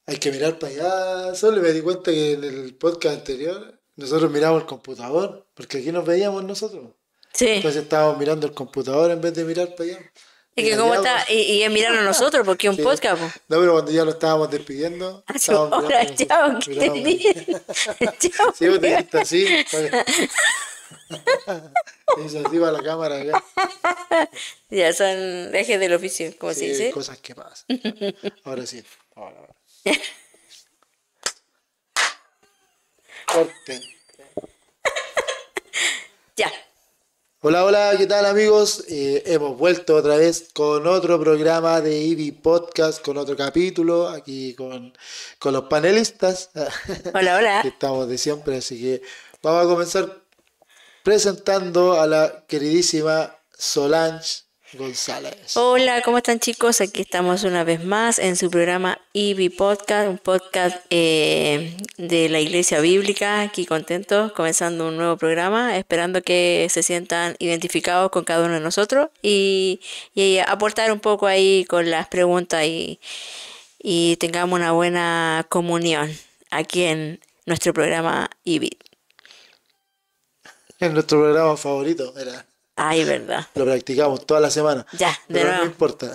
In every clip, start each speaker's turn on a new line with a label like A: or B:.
A: Hay que mirar para allá. Solo me di cuenta que en el podcast anterior nosotros miramos el computador, porque aquí nos veíamos nosotros.
B: Sí.
A: Entonces estábamos mirando el computador en vez de mirar para allá.
B: Es que
A: Mira,
B: cómo
A: ya,
B: está, y es mirarnos a nosotros, porque es un
A: sí.
B: podcast, po.
A: No, pero cuando ya lo estábamos despidiendo,
B: Así,
A: estábamos
B: hola,
A: mirando nosotros.
B: chao, que estés
A: Mirábamos.
B: bien. Chao.
A: Sí, vos te dijiste así. Dice así va la cámara acá.
B: Ya son ejes del oficio, como se
A: Sí,
B: dice.
A: cosas que pasan. Ahora sí. Ahora. Corte.
B: Ya.
A: Hola, hola, ¿qué tal amigos? Hemos vuelto otra vez con otro programa de IBI Podcast, con otro capítulo, aquí con los panelistas
B: Hola,
A: que
B: hola.
A: estamos de siempre, así que vamos a comenzar presentando a la queridísima Solange González.
B: Hola, ¿cómo están chicos? Aquí estamos una vez más en su programa IBI Podcast, un podcast de la Iglesia Bíblica. Aquí contentos, comenzando un nuevo programa, esperando que se sientan identificados con cada uno de nosotros y aportar un poco ahí con las preguntas y tengamos una buena comunión aquí en nuestro programa IBI.
A: Es nuestro programa favorito, era.
B: Ay, verdad.
A: Lo practicamos toda la semana,
B: Ya, de
A: pero no
B: nuevo,
A: importa.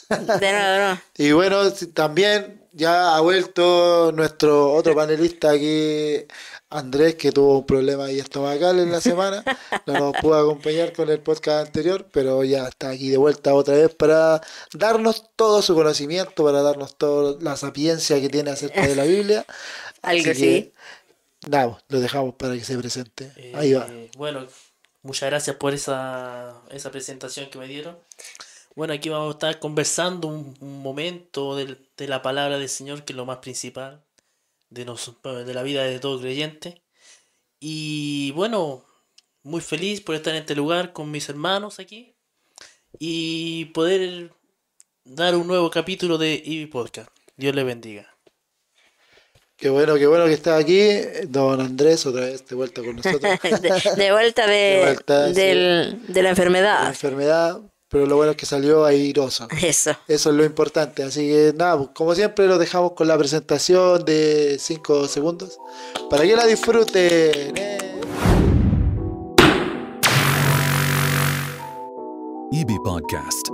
B: de nuevo, de nuevo.
A: Y bueno, también ya ha vuelto nuestro otro panelista aquí, Andrés, que tuvo un problema ahí estomacal en la semana. No nos pudo acompañar con el podcast anterior, pero ya está aquí de vuelta otra vez para darnos todo su conocimiento, para darnos toda la sapiencia que tiene acerca de la Biblia.
B: Algo
A: Así
B: así.
A: que, nada, lo dejamos para que se presente. Ahí va.
C: Bueno, muchas gracias por esa presentación que me dieron. Bueno, aquí vamos a estar conversando un momento de la palabra del Señor, que es lo más principal de la vida de todo creyente. Y bueno, muy feliz por estar en este lugar con mis hermanos aquí y poder dar un nuevo capítulo de IBI Podcast. Dios le bendiga.
A: Qué bueno que estás aquí, don Andrés, otra vez de vuelta con nosotros.
B: De vuelta
A: De vuelta, sí,
B: de la
A: de la
B: enfermedad.
A: enfermedad, pero lo bueno es que salió airoso.
B: Eso.
A: Eso es lo importante. Así que nada, pues, como siempre lo dejamos con la presentación de 5 segundos para que la disfruten.
D: IBI Podcast.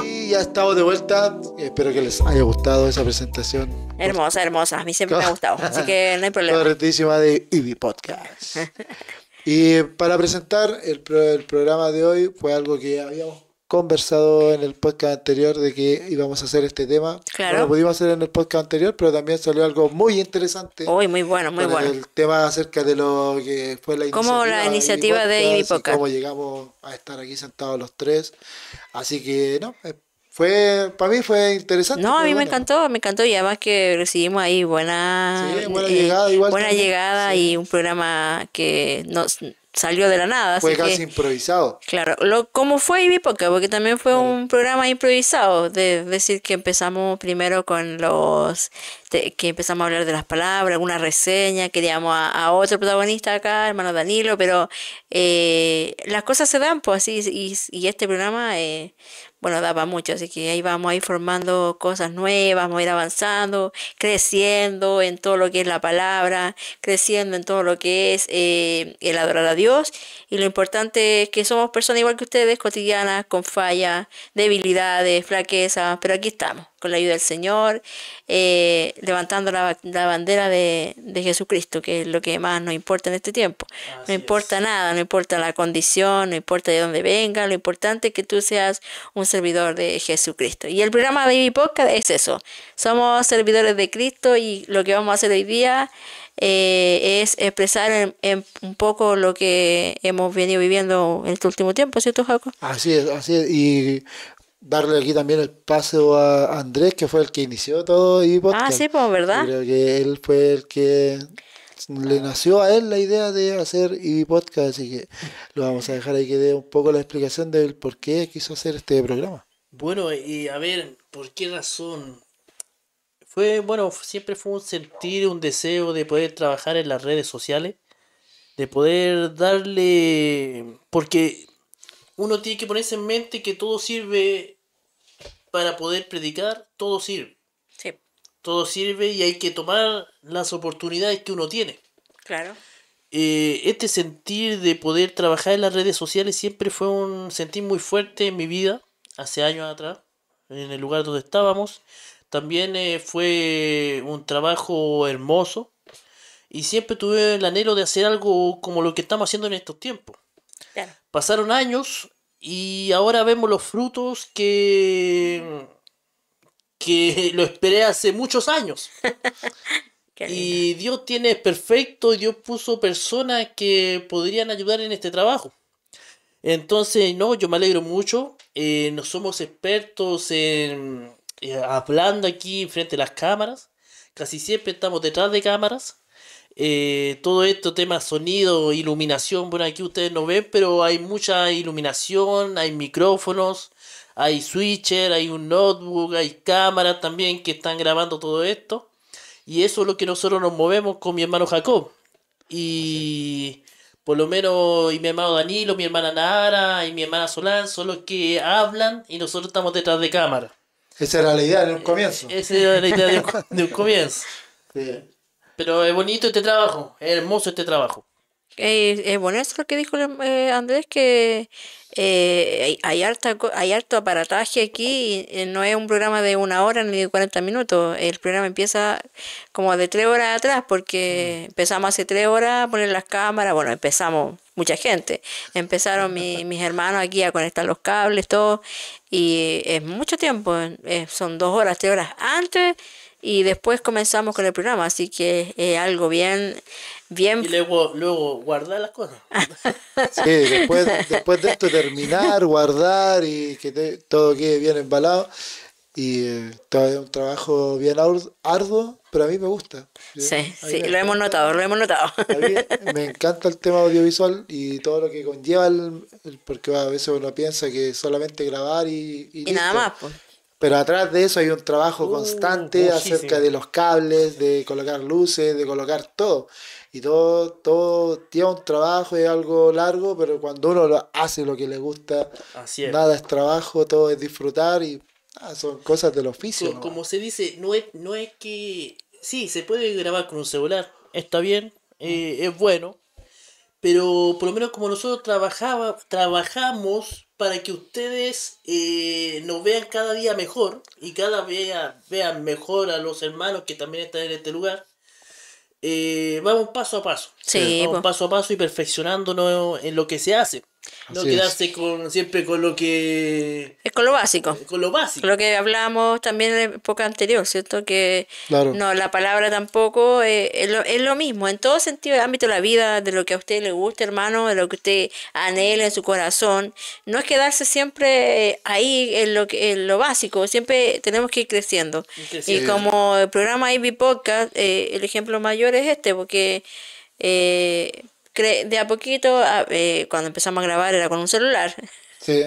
A: Y ya estamos de vuelta. Espero que les haya gustado esa presentación
B: Hermosa, hermosa. A mí siempre me ha gustado. Así que no hay problema.
A: correctísima de IBI Podcast. Y para presentar el programa de hoy fue algo que habíamos conversado en el podcast anterior de que íbamos a hacer este tema.
B: Claro.
A: No lo pudimos hacer en el podcast anterior, pero también salió algo muy interesante.
B: Uy, muy bueno, muy
A: con
B: bueno.
A: el tema acerca de lo que fue la iniciativa,
B: Como la iniciativa de IBI
A: y
B: Podcast.
A: cómo llegamos a estar aquí sentados los tres. Así que, no, para mí fue interesante.
B: No, a
A: fue
B: mí
A: bueno.
B: me encantó y además que recibimos ahí
A: Sí, buena llegada igual
B: buena
A: también.
B: llegada
A: Sí.
B: y un programa que nos salió de la nada.
A: Fue
B: Así
A: casi
B: que,
A: improvisado.
B: claro, como fue IBI Podcast, porque también fue
A: Claro.
B: un programa improvisado, de decir que empezamos primero con que empezamos a hablar de las palabras, alguna reseña, queríamos a otro protagonista acá, hermano Danilo, pero las cosas se dan, pues así, y este programa, bueno, da para mucho, así que ahí vamos a ir formando cosas nuevas, vamos a ir avanzando, creciendo en todo lo que es la palabra, creciendo en todo lo que es el adorar a Dios. Y lo importante es que somos personas igual que ustedes, cotidianas, con fallas, debilidades, flaquezas, pero aquí estamos, con la ayuda del Señor, levantando la bandera de Jesucristo, que es lo que más nos importa en este tiempo.
C: Así
B: No importa
C: es.
B: nada, no importa la condición, no importa de dónde venga, lo importante es que tú seas un servidor de Jesucristo. Y el programa de Baby Podcast es eso. Somos servidores de Cristo y lo que vamos a hacer hoy día es expresar en un poco lo que hemos venido viviendo en este último tiempo, ¿cierto, Jaco?
A: Así es, así es. Y darle aquí también el paso a Andrés, que fue el que inició todo y
B: Ah,
A: podcast.
B: sí, pues,
A: Yo
B: ¿verdad?
A: creo que él fue el que le nació a él la idea de hacer y podcast, así que lo vamos a dejar ahí que dé un poco la explicación del por qué quiso hacer este programa.
C: Bueno, y a ver, ¿por qué razón? Siempre fue un sentir, un deseo de poder trabajar en las redes sociales, de poder darle, porque uno tiene que ponerse en mente que todo sirve para poder predicar, todo sirve.
B: Sí.
C: todo sirve y hay que tomar las oportunidades que uno tiene.
B: Claro.
C: Este sentir de poder trabajar en las redes sociales siempre fue un sentir muy fuerte en mi vida, hace años atrás, en el lugar donde estábamos. También fue un trabajo hermoso y siempre tuve el anhelo de hacer algo como lo que estamos haciendo en estos tiempos.
B: Claro.
C: Pasaron años y ahora vemos los frutos que lo esperé hace muchos años.
B: Qué lindo.
C: Y Dios tiene perfecto, Dios puso personas que podrían ayudar en este trabajo. Entonces, no, yo me alegro mucho. No somos expertos en hablando aquí frente a las cámaras. Casi siempre estamos detrás de cámaras. Todo esto, tema sonido, iluminación, bueno, aquí ustedes no ven, pero hay mucha iluminación, hay micrófonos, hay switcher, hay un notebook, hay cámaras también que están grabando todo esto. Y eso es lo que nosotros nos movemos con mi hermano Jacob. Y por lo menos, y mi hermano Danilo, mi hermana Nara y mi hermana Solán son los que hablan y nosotros estamos detrás de cámara.
A: Esa era la idea en un comienzo.
C: Esa era la idea de un comienzo.
A: Sí.
C: Pero es bonito este trabajo, es hermoso este trabajo.
B: Bueno, eso es lo que dijo Andrés, que hay harto aparataje aquí y no es un programa de 1 hora ni de 40 minutos. El programa empieza como de 3 horas atrás porque empezamos hace 3 horas a poner las cámaras. Bueno, empezamos mucha gente. Empezaron mis hermanos aquí a conectar los cables, todo. Y es mucho tiempo, son 2 horas, 3 horas antes. Y después comenzamos con el programa, así que es algo bien
C: Y luego guardar las cosas.
A: Sí, después de esto terminar, guardar y que todo quede bien embalado. Y todavía es un trabajo bien arduo, pero a mí me gusta.
B: Sí,
A: A mí
B: sí,
A: me
B: lo hemos
A: encanta.
B: notado.
A: A mí me encanta el tema audiovisual y todo lo que conlleva, porque a veces uno piensa que solamente grabar y
B: Y nada
A: listo.
B: más, pues.
A: Pero atrás de eso hay un trabajo constante
C: muchísimo.
A: acerca de los cables, de colocar luces, de colocar todo. Y todo lleva un trabajo, es algo largo, pero cuando uno hace lo que le gusta,
C: Así es.
A: nada es trabajo, todo es disfrutar y son cosas del oficio. ¿No?
C: Como se dice, no es que... Sí, se puede grabar con un celular, está bien, es bueno, pero por lo menos como nosotros trabajamos para que ustedes nos vean cada día mejor y cada día vean mejor a los hermanos que también están en este lugar. Vamos paso a paso.
B: Sí,
C: Vamos
B: po.
C: paso a paso y perfeccionándonos en lo que se hace. No
A: Así
C: quedarse siempre con lo que...
B: Es con lo básico.
C: con lo básico.
B: Lo que hablamos también en la época anterior, ¿cierto? Que
A: Claro.
B: no, la palabra tampoco es lo mismo, en todo sentido, el ámbito de la vida, de lo que a usted le guste, hermano, de lo que usted anhela en su corazón. No es quedarse siempre ahí en lo básico, siempre tenemos que ir creciendo. Y como el programa IB Podcast, el ejemplo mayor es este, porque de a poquito, cuando empezamos a grabar era con un celular.
A: Sí.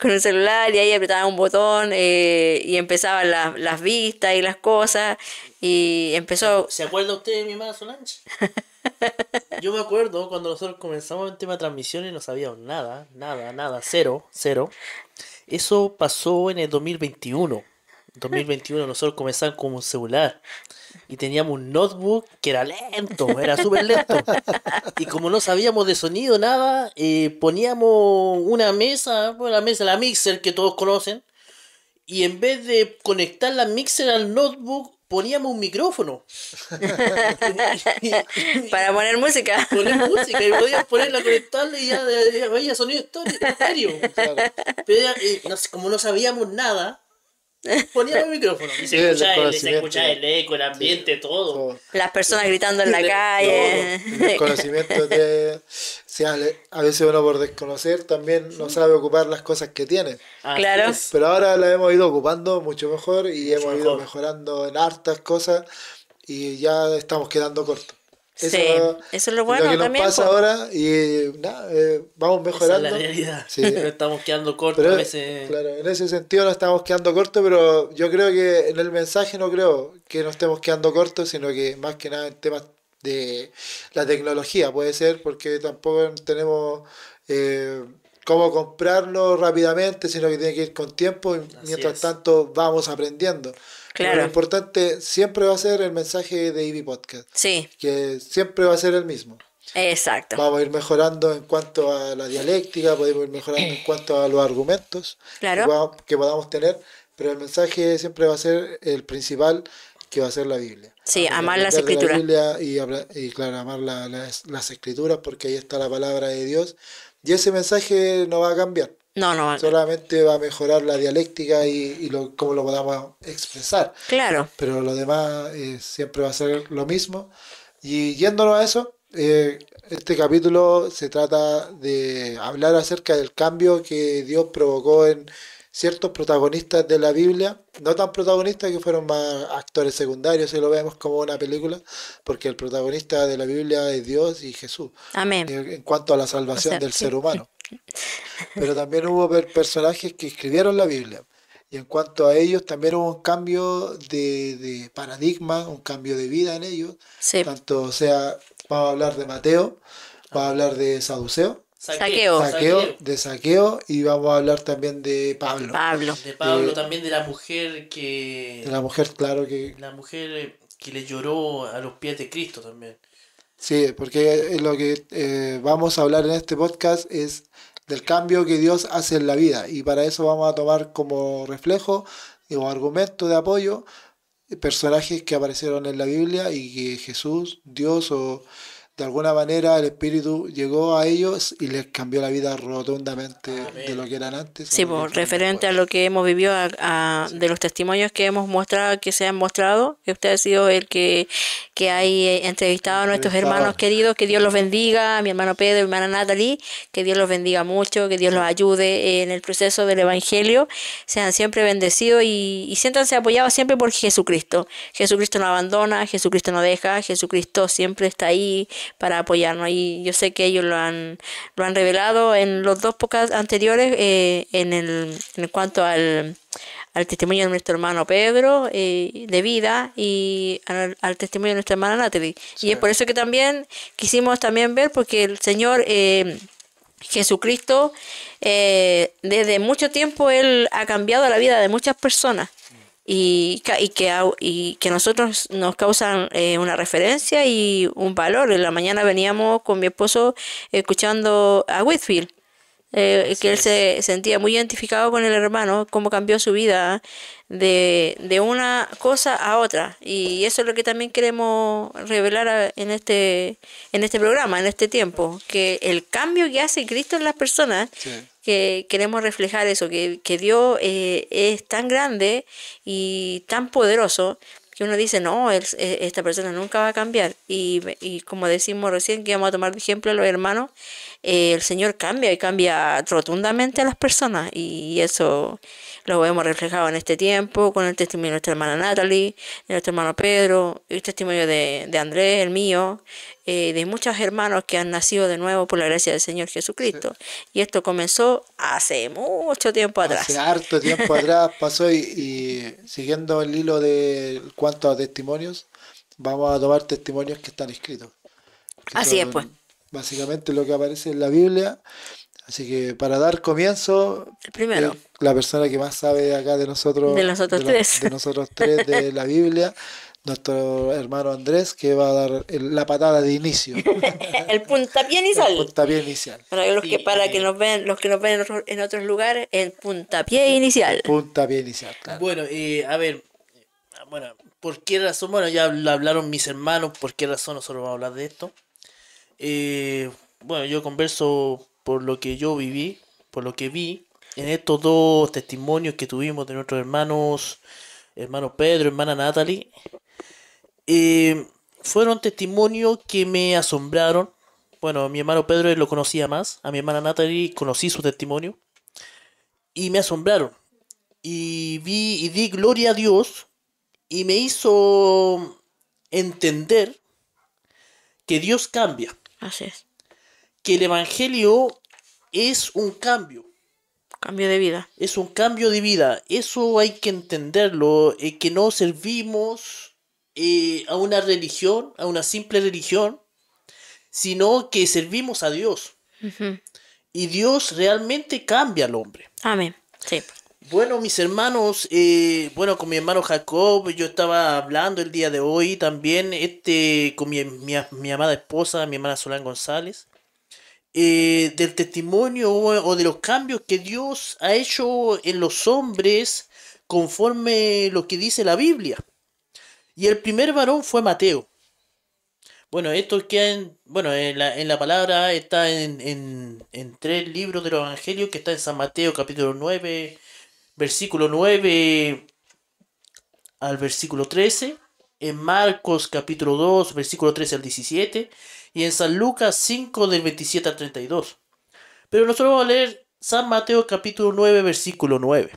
B: Con un celular y ahí apretaba un botón y empezaban las vistas y las cosas y empezó.
C: ¿Se acuerda usted de mi hermana Solange? Yo me acuerdo cuando nosotros comenzamos el tema de transmisiones no sabíamos nada, cero. Eso pasó en el 2021. 2021 nosotros comenzamos con un celular y teníamos un notebook que era lento, era súper lento. Y como no sabíamos de sonido, nada, poníamos una mesa, bueno, la mixer que todos conocen, y en vez de conectar la mixer al notebook, poníamos un micrófono.
B: Para poner música.
C: Poner música y podías ponerla, conectarla y ya veía sonido estéreo.
A: Claro.
C: Pero como no sabíamos nada, poníamos el micrófono. Y
A: Sí,
C: se
A: el conocimiento.
C: escuchaba el eco, el ambiente, todo.
A: Todo.
B: Las personas gritando en la calle.
A: El conocimiento a veces uno por desconocer también no sabe ocupar las cosas que tiene.
C: Así
B: Claro.
C: es.
A: Pero ahora la hemos ido ocupando mucho mejor y hemos ido
C: mejor.
A: mejorando en hartas cosas y ya estamos quedando cortos.
B: Sí, eso es lo bueno
A: que nos
B: también,
A: pasa
B: po.
A: ahora y nada, vamos
C: Esa es
A: mejorando.
C: la realidad.
A: Sí.
C: Nos estamos quedando cortos
A: Pero,
C: a veces.
A: claro, en ese sentido nos estamos quedando cortos, pero yo creo que en el mensaje no creo que nos estemos quedando cortos, sino que más que nada en temas de la tecnología puede ser, porque tampoco tenemos cómo comprarlo rápidamente, sino que tiene que ir con tiempo y
C: Así
A: mientras
C: es.
A: tanto vamos aprendiendo. Pero lo
B: Claro.
A: importante siempre va a ser el mensaje de IB Podcast,
B: Sí,
A: que siempre va a ser el mismo.
B: exacto.
A: Vamos a ir mejorando en cuanto a la dialéctica, podemos ir mejorando en cuanto a los argumentos
B: Claro.
A: que podamos tener, pero el mensaje siempre va a ser el principal, que va a ser la Biblia.
B: Sí,
A: Y
B: amar las
A: aprender de la
B: escrituras.
A: Biblia y claro, amar las escrituras, porque ahí está la palabra de Dios. Y ese mensaje no va a cambiar,
B: No, no,
A: solamente va a mejorar la dialéctica cómo lo podamos expresar.
B: claro.
A: Pero lo demás siempre va a ser lo mismo. Y yéndonos a eso, este capítulo se trata de hablar acerca del cambio que Dios provocó en ciertos protagonistas de la Biblia, no tan protagonistas que fueron más actores secundarios, si lo vemos como una película, porque el protagonista de la Biblia es Dios y Jesús,
B: Amén.
A: en cuanto a la
B: O
A: salvación
B: sea,
A: del
B: sí.
A: ser humano. Pero también hubo personajes que escribieron la Biblia. Y en cuanto a ellos, también hubo un cambio de paradigma, un cambio de vida en ellos.
B: Sí.
A: Tanto, o sea, vamos a hablar de Mateo, vamos a hablar de Saduceo,
B: Saqueo.
A: de Saqueo, y vamos a hablar también de Pablo.
B: Pablo.
C: De Pablo,
A: de-
C: también de la mujer que...
A: De la mujer, claro que
C: La mujer que le lloró a los pies de Cristo también.
A: sí, porque lo que vamos a hablar en este podcast es del cambio que Dios hace en la vida. Y para eso vamos a tomar como reflejo o argumento de apoyo personajes que aparecieron en la Biblia y que Jesús, Dios o de alguna manera el Espíritu llegó a ellos y les cambió la vida rotundamente
C: Amén.
A: de lo que eran antes.
B: Sí,
A: a lo que
B: pues,
A: fueron
B: referente a
A: después.
B: lo que hemos vivido, de los testimonios que hemos mostrado, que se han mostrado, que usted ha sido el que ha entrevistado a nuestros
A: Entrevistador.
B: hermanos queridos, que Dios los bendiga, a mi hermano Pedro, mi hermana Natalie, que Dios los bendiga mucho, que Dios los ayude en el proceso del Evangelio, sean siempre bendecidos y siéntanse apoyados siempre por Jesucristo. Jesucristo no abandona, Jesucristo no deja, Jesucristo siempre está ahí para apoyarnos. Y yo sé que ellos lo han revelado en los dos podcasts anteriores, en cuanto al testimonio de nuestro hermano Pedro, de vida, y al testimonio de nuestra hermana Natalie. Y es por eso que también quisimos también ver, porque el Señor Jesucristo, desde mucho tiempo Él ha cambiado la vida de muchas personas. Y que nosotros nos causan una referencia y un valor. En la mañana veníamos con mi esposo escuchando a Whitfield, que él se sentía muy identificado con el hermano, cómo cambió su vida de una cosa a otra. Y eso es lo que también queremos revelar en este programa, en este tiempo, que el cambio que hace Cristo en las personas,
A: Sí.
B: que queremos reflejar eso, que Dios es tan grande y tan poderoso que uno dice, no, esta persona nunca va a cambiar. Y como decimos recién, que vamos a tomar de ejemplo a los hermanos, el Señor cambia y cambia rotundamente a las personas. Y eso lo vemos reflejado en este tiempo, con el testimonio de nuestra hermana Natalie, de nuestro hermano Pedro, el testimonio de Andrés, el mío, de muchos hermanos que han nacido de nuevo por la gracia del Señor Jesucristo. Y esto comenzó hace mucho tiempo atrás.
A: Hace harto tiempo atrás pasó y siguiendo el hilo de cuanto a testimonios, vamos a tomar testimonios que están escritos. Que
B: Así es,
A: son
B: pues.
A: básicamente lo que aparece en la Biblia. Así que para dar comienzo,
B: El primero.
A: la persona que más sabe de acá de nosotros,
B: De nosotros tres.
A: de nosotros tres de la Biblia, nuestro hermano Andrés, que va a dar la patada de inicio,
B: El puntapié
A: el
B: inicial.
A: puntapié inicial.
B: Para que nos ven, los que nos ven en otros lugares, el puntapié inicial.
A: Puntapié inicial, claro.
C: Bueno, a ver, bueno, ¿por qué razón? Bueno, ya lo hablaron mis hermanos, ¿por qué razón nosotros vamos a hablar de esto? Bueno, yo converso por lo que yo viví, por lo que vi en estos dos testimonios que tuvimos de nuestros hermano Pedro, hermana Natalie. Fueron testimonios que me asombraron. Bueno, a mi hermano Pedro lo conocía más, a mi hermana Natalie conocí su testimonio y me asombraron. Y di gloria a Dios y me hizo entender que Dios cambia,
B: Así es.
C: que el Evangelio es un cambio.
B: Cambio de vida.
C: Es un cambio de vida. Eso hay que entenderlo. Que no servimos a una religión, a una simple religión, sino que servimos a Dios.
B: Ujú.
C: y Dios realmente cambia al hombre.
B: Amén. Sí.
C: Bueno, mis hermanos, bueno, con mi hermano Jacob, yo estaba hablando el día de hoy también, con mi amada esposa, mi hermana Solán González, del testimonio o de los cambios que Dios ha hecho en los hombres conforme lo que dice la Biblia. Y el primer varón fue Mateo. Bueno, esto queda bueno, en la palabra está en tres libros de los evangelios, que está en San Mateo capítulo 9 versículo 9 al versículo 13, en Marcos capítulo 2 versículo 13 al 17, y en San Lucas 5 del 27 al 32. Pero nosotros vamos a leer San Mateo capítulo 9 versículo 9,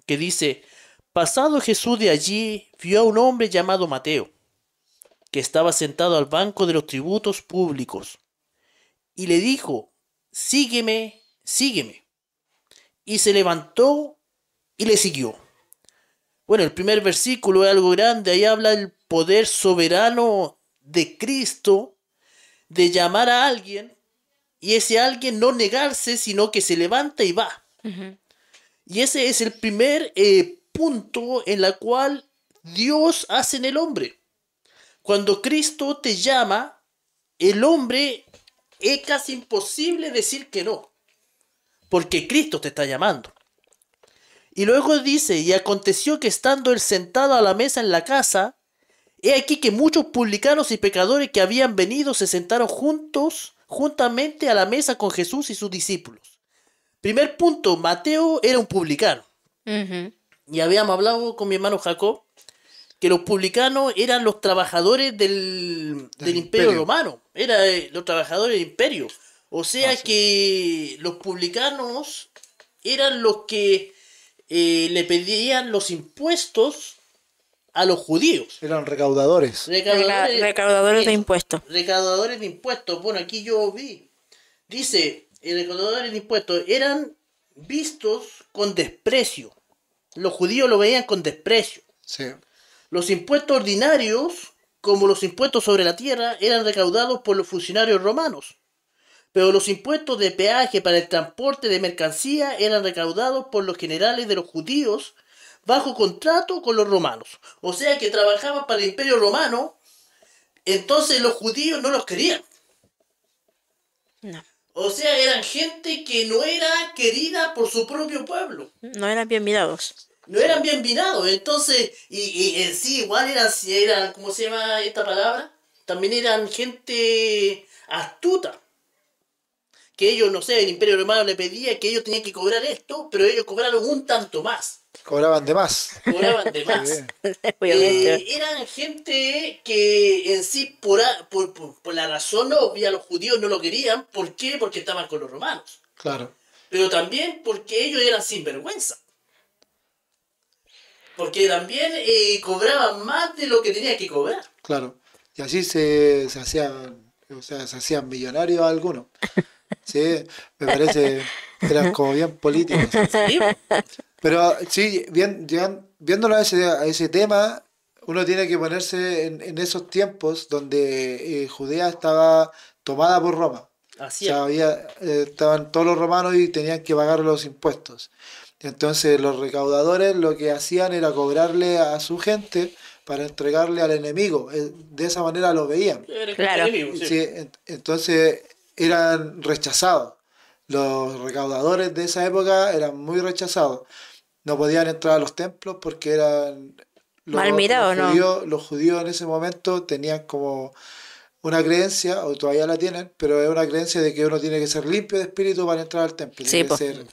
C: que dice: pasado Jesús de allí, vio a un hombre llamado Mateo, que estaba sentado al banco de los tributos públicos, y le dijo: sígueme, sígueme. Y se levantó y le siguió. Bueno, el primer versículo es algo grande, ahí habla del poder soberano de Cristo de llamar a alguien, y ese alguien no negarse, sino que se levanta y va.
B: Ujú.
C: Y ese es el primer punto en la cual Dios hace en el hombre. Cuando Cristo te llama, el hombre es casi imposible decir que no, porque Cristo te está llamando. Y luego dice: y aconteció que estando él sentado a la mesa en la casa, he aquí que muchos publicanos y pecadores que habían venido se sentaron juntamente a la mesa con Jesús y sus discípulos. Primer punto, Mateo era un publicano.
B: Ujú.
C: Y habíamos hablado con mi hermano Jacob que los publicanos eran los trabajadores del imperio romano. Eran los trabajadores del imperio. O sea
A: Sí.
C: que los publicanos eran los que le pedían los impuestos a los judíos.
A: Eran recaudadores.
B: Recaudadores de impuestos.
C: Recaudadores de impuestos. Bueno, aquí yo vi. Dice, recaudadores de impuestos eran vistos con desprecio. Los judíos lo veían con desprecio.
A: Sí.
C: Los impuestos ordinarios, como los impuestos sobre la tierra, eran recaudados por los funcionarios romanos. Pero los impuestos de peaje para el transporte de mercancía eran recaudados por los generales de los judíos bajo contrato con los romanos. O sea que trabajaban para el imperio romano, entonces los judíos no los querían.
B: No,
C: O sea, eran gente que no era querida por su propio pueblo.
B: no eran bien mirados.
C: No eran bien mirados, entonces, y en sí igual eran, ¿cómo se llama esta palabra? También eran gente astuta. Que ellos, no sé, el Imperio Romano le pedía que ellos tenían que cobrar esto, pero ellos cobraron un tanto más.
A: Cobraban de más.
C: Cobraban de más.
A: Sí.
B: Obviamente.
C: Eran gente que en sí, por la razón obvia, los judíos no lo querían. ¿Por qué? Porque estaban con los romanos.
A: Claro.
C: Pero también porque ellos eran sinvergüenza. Porque también cobraban más de lo que tenían que cobrar.
A: Claro. Y así se hacían, o sea, se hacían millonarios algunos. Sí, me parece que eran como bien políticos.
C: ¿Sí?
A: Pero sí, viéndolo a ese tema, uno tiene que ponerse en esos tiempos donde Judea estaba tomada por Roma. O
C: Así
A: sea,
C: es.
A: estaban todos los romanos y tenían que pagar los impuestos. Entonces los recaudadores lo que hacían era cobrarle a su gente para entregarle al enemigo. De esa manera lo veían.
B: Claro.
A: Sí, entonces eran rechazados. Los recaudadores de esa época eran muy rechazados. No podían entrar a los templos porque eran
B: Mal mirados, ¿no?
A: los judíos en ese momento tenían como una creencia, o todavía la tienen, pero es una creencia de que uno tiene que ser limpio de espíritu para entrar al templo,
B: Sí,
A: tiene que
B: po.
A: ser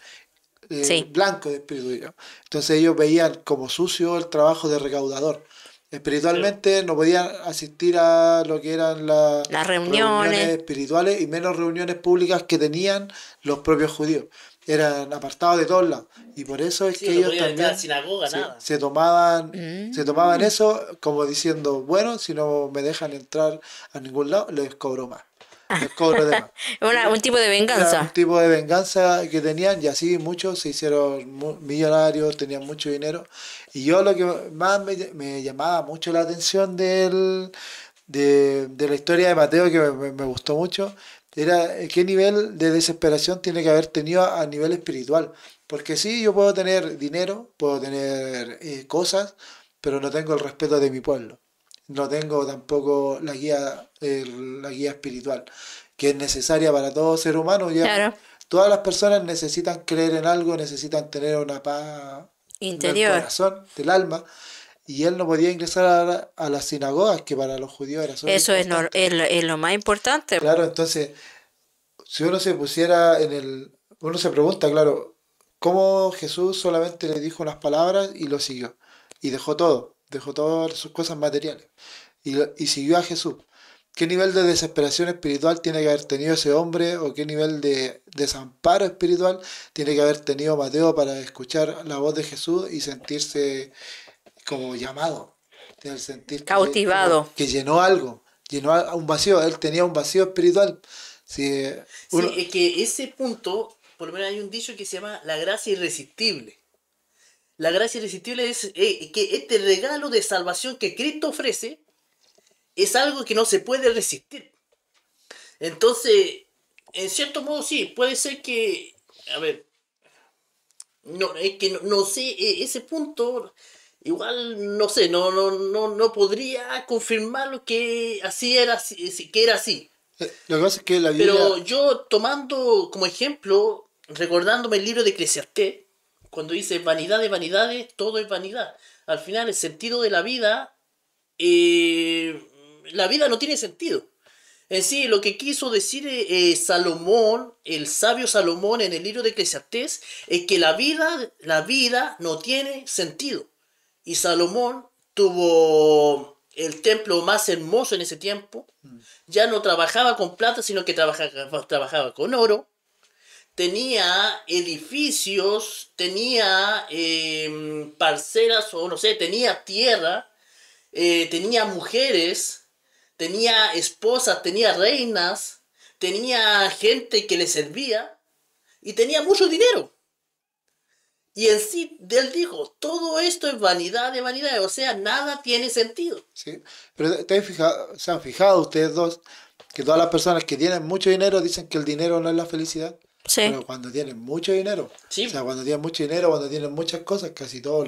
B: Sí.
A: blanco de espíritu, digamos. Entonces ellos veían como sucio el trabajo de recaudador. Espiritualmente no podían asistir a lo que eran
B: Las reuniones.
A: espirituales y menos reuniones públicas que tenían los propios judíos. Eran apartados de todos lados. Y por eso es
C: Sí,
A: que
C: no
A: ellos
C: podían entrar a
A: también
C: sinagoga,
A: se,
C: nada.
A: se tomaban eso como diciendo, bueno, si no me dejan entrar a ningún lado, les cobro más. Les cobro de más.
B: Un tipo de
A: Era un
B: venganza.
A: tipo de venganza que tenían y así muchos se hicieron millonarios, tenían mucho dinero. Y yo lo que más me llamaba mucho la atención de la historia de Mateo, que me gustó mucho, era qué nivel de desesperación tiene que haber tenido a nivel espiritual. Porque sí, yo puedo tener dinero, puedo tener cosas, pero no tengo el respeto de mi pueblo. No tengo tampoco la guía espiritual, que es necesaria para todo ser humano. Ya,
B: Claro,
A: todas las personas necesitan creer en algo, necesitan tener una paz del
B: interior.
A: corazón, del alma, y él no podía ingresar a las sinagogas, que para los judíos era súper
B: Eso
A: importante.
B: es lo más importante.
A: Claro, entonces, si uno se pusiera uno se pregunta, claro, ¿cómo Jesús solamente le dijo unas palabras y lo siguió? Y dejó todas sus cosas materiales y siguió a Jesús. ¿Qué nivel de desesperación espiritual tiene que haber tenido ese hombre o qué nivel de desamparo espiritual tiene que haber tenido Mateo para escuchar la voz de Jesús y sentirse como llamado? El sentir
B: Cautivado.
A: que llenó algo, llenó un vacío, él tenía un vacío espiritual. Si
C: Sí,
A: uno,
C: es que ese punto, por lo menos hay un dicho que se llama la gracia irresistible. La gracia irresistible es que este regalo de salvación que Cristo ofrece es algo que no se puede resistir. Entonces, en cierto modo sí, puede ser que, a ver, no, es que no sé, ese punto, igual, no sé, no podría confirmarlo que así era, que era así.
A: lo que pasa es que la
C: Pero
A: Biblia,
C: yo tomando como ejemplo, recordándome el libro de Eclesiastés, cuando dice vanidad de vanidades, todo es vanidad. Al final el sentido de la vida no tiene sentido. En sí, lo que quiso decir Salomón, el sabio Salomón en el libro de Eclesiastés, es que la vida no tiene sentido. Y Salomón tuvo el templo más hermoso en ese tiempo. Ya no trabajaba con plata, sino que trabajaba con oro. Tenía edificios, tenía parcelas, o no sé, tenía tierra, tenía mujeres, tenía esposas, tenía reinas, tenía gente que le servía y tenía mucho dinero. Y en sí, él dijo, todo esto es vanidad de vanidades, o sea, nada tiene sentido.
A: ¿sí? Pero se han fijado ustedes dos que todas las personas que tienen mucho dinero dicen que el dinero no es la felicidad.
B: Sí.
A: Pero cuando tienen mucho dinero,
C: Sí.
A: o sea, cuando tienen mucho dinero, cuando tienen muchas cosas, casi todos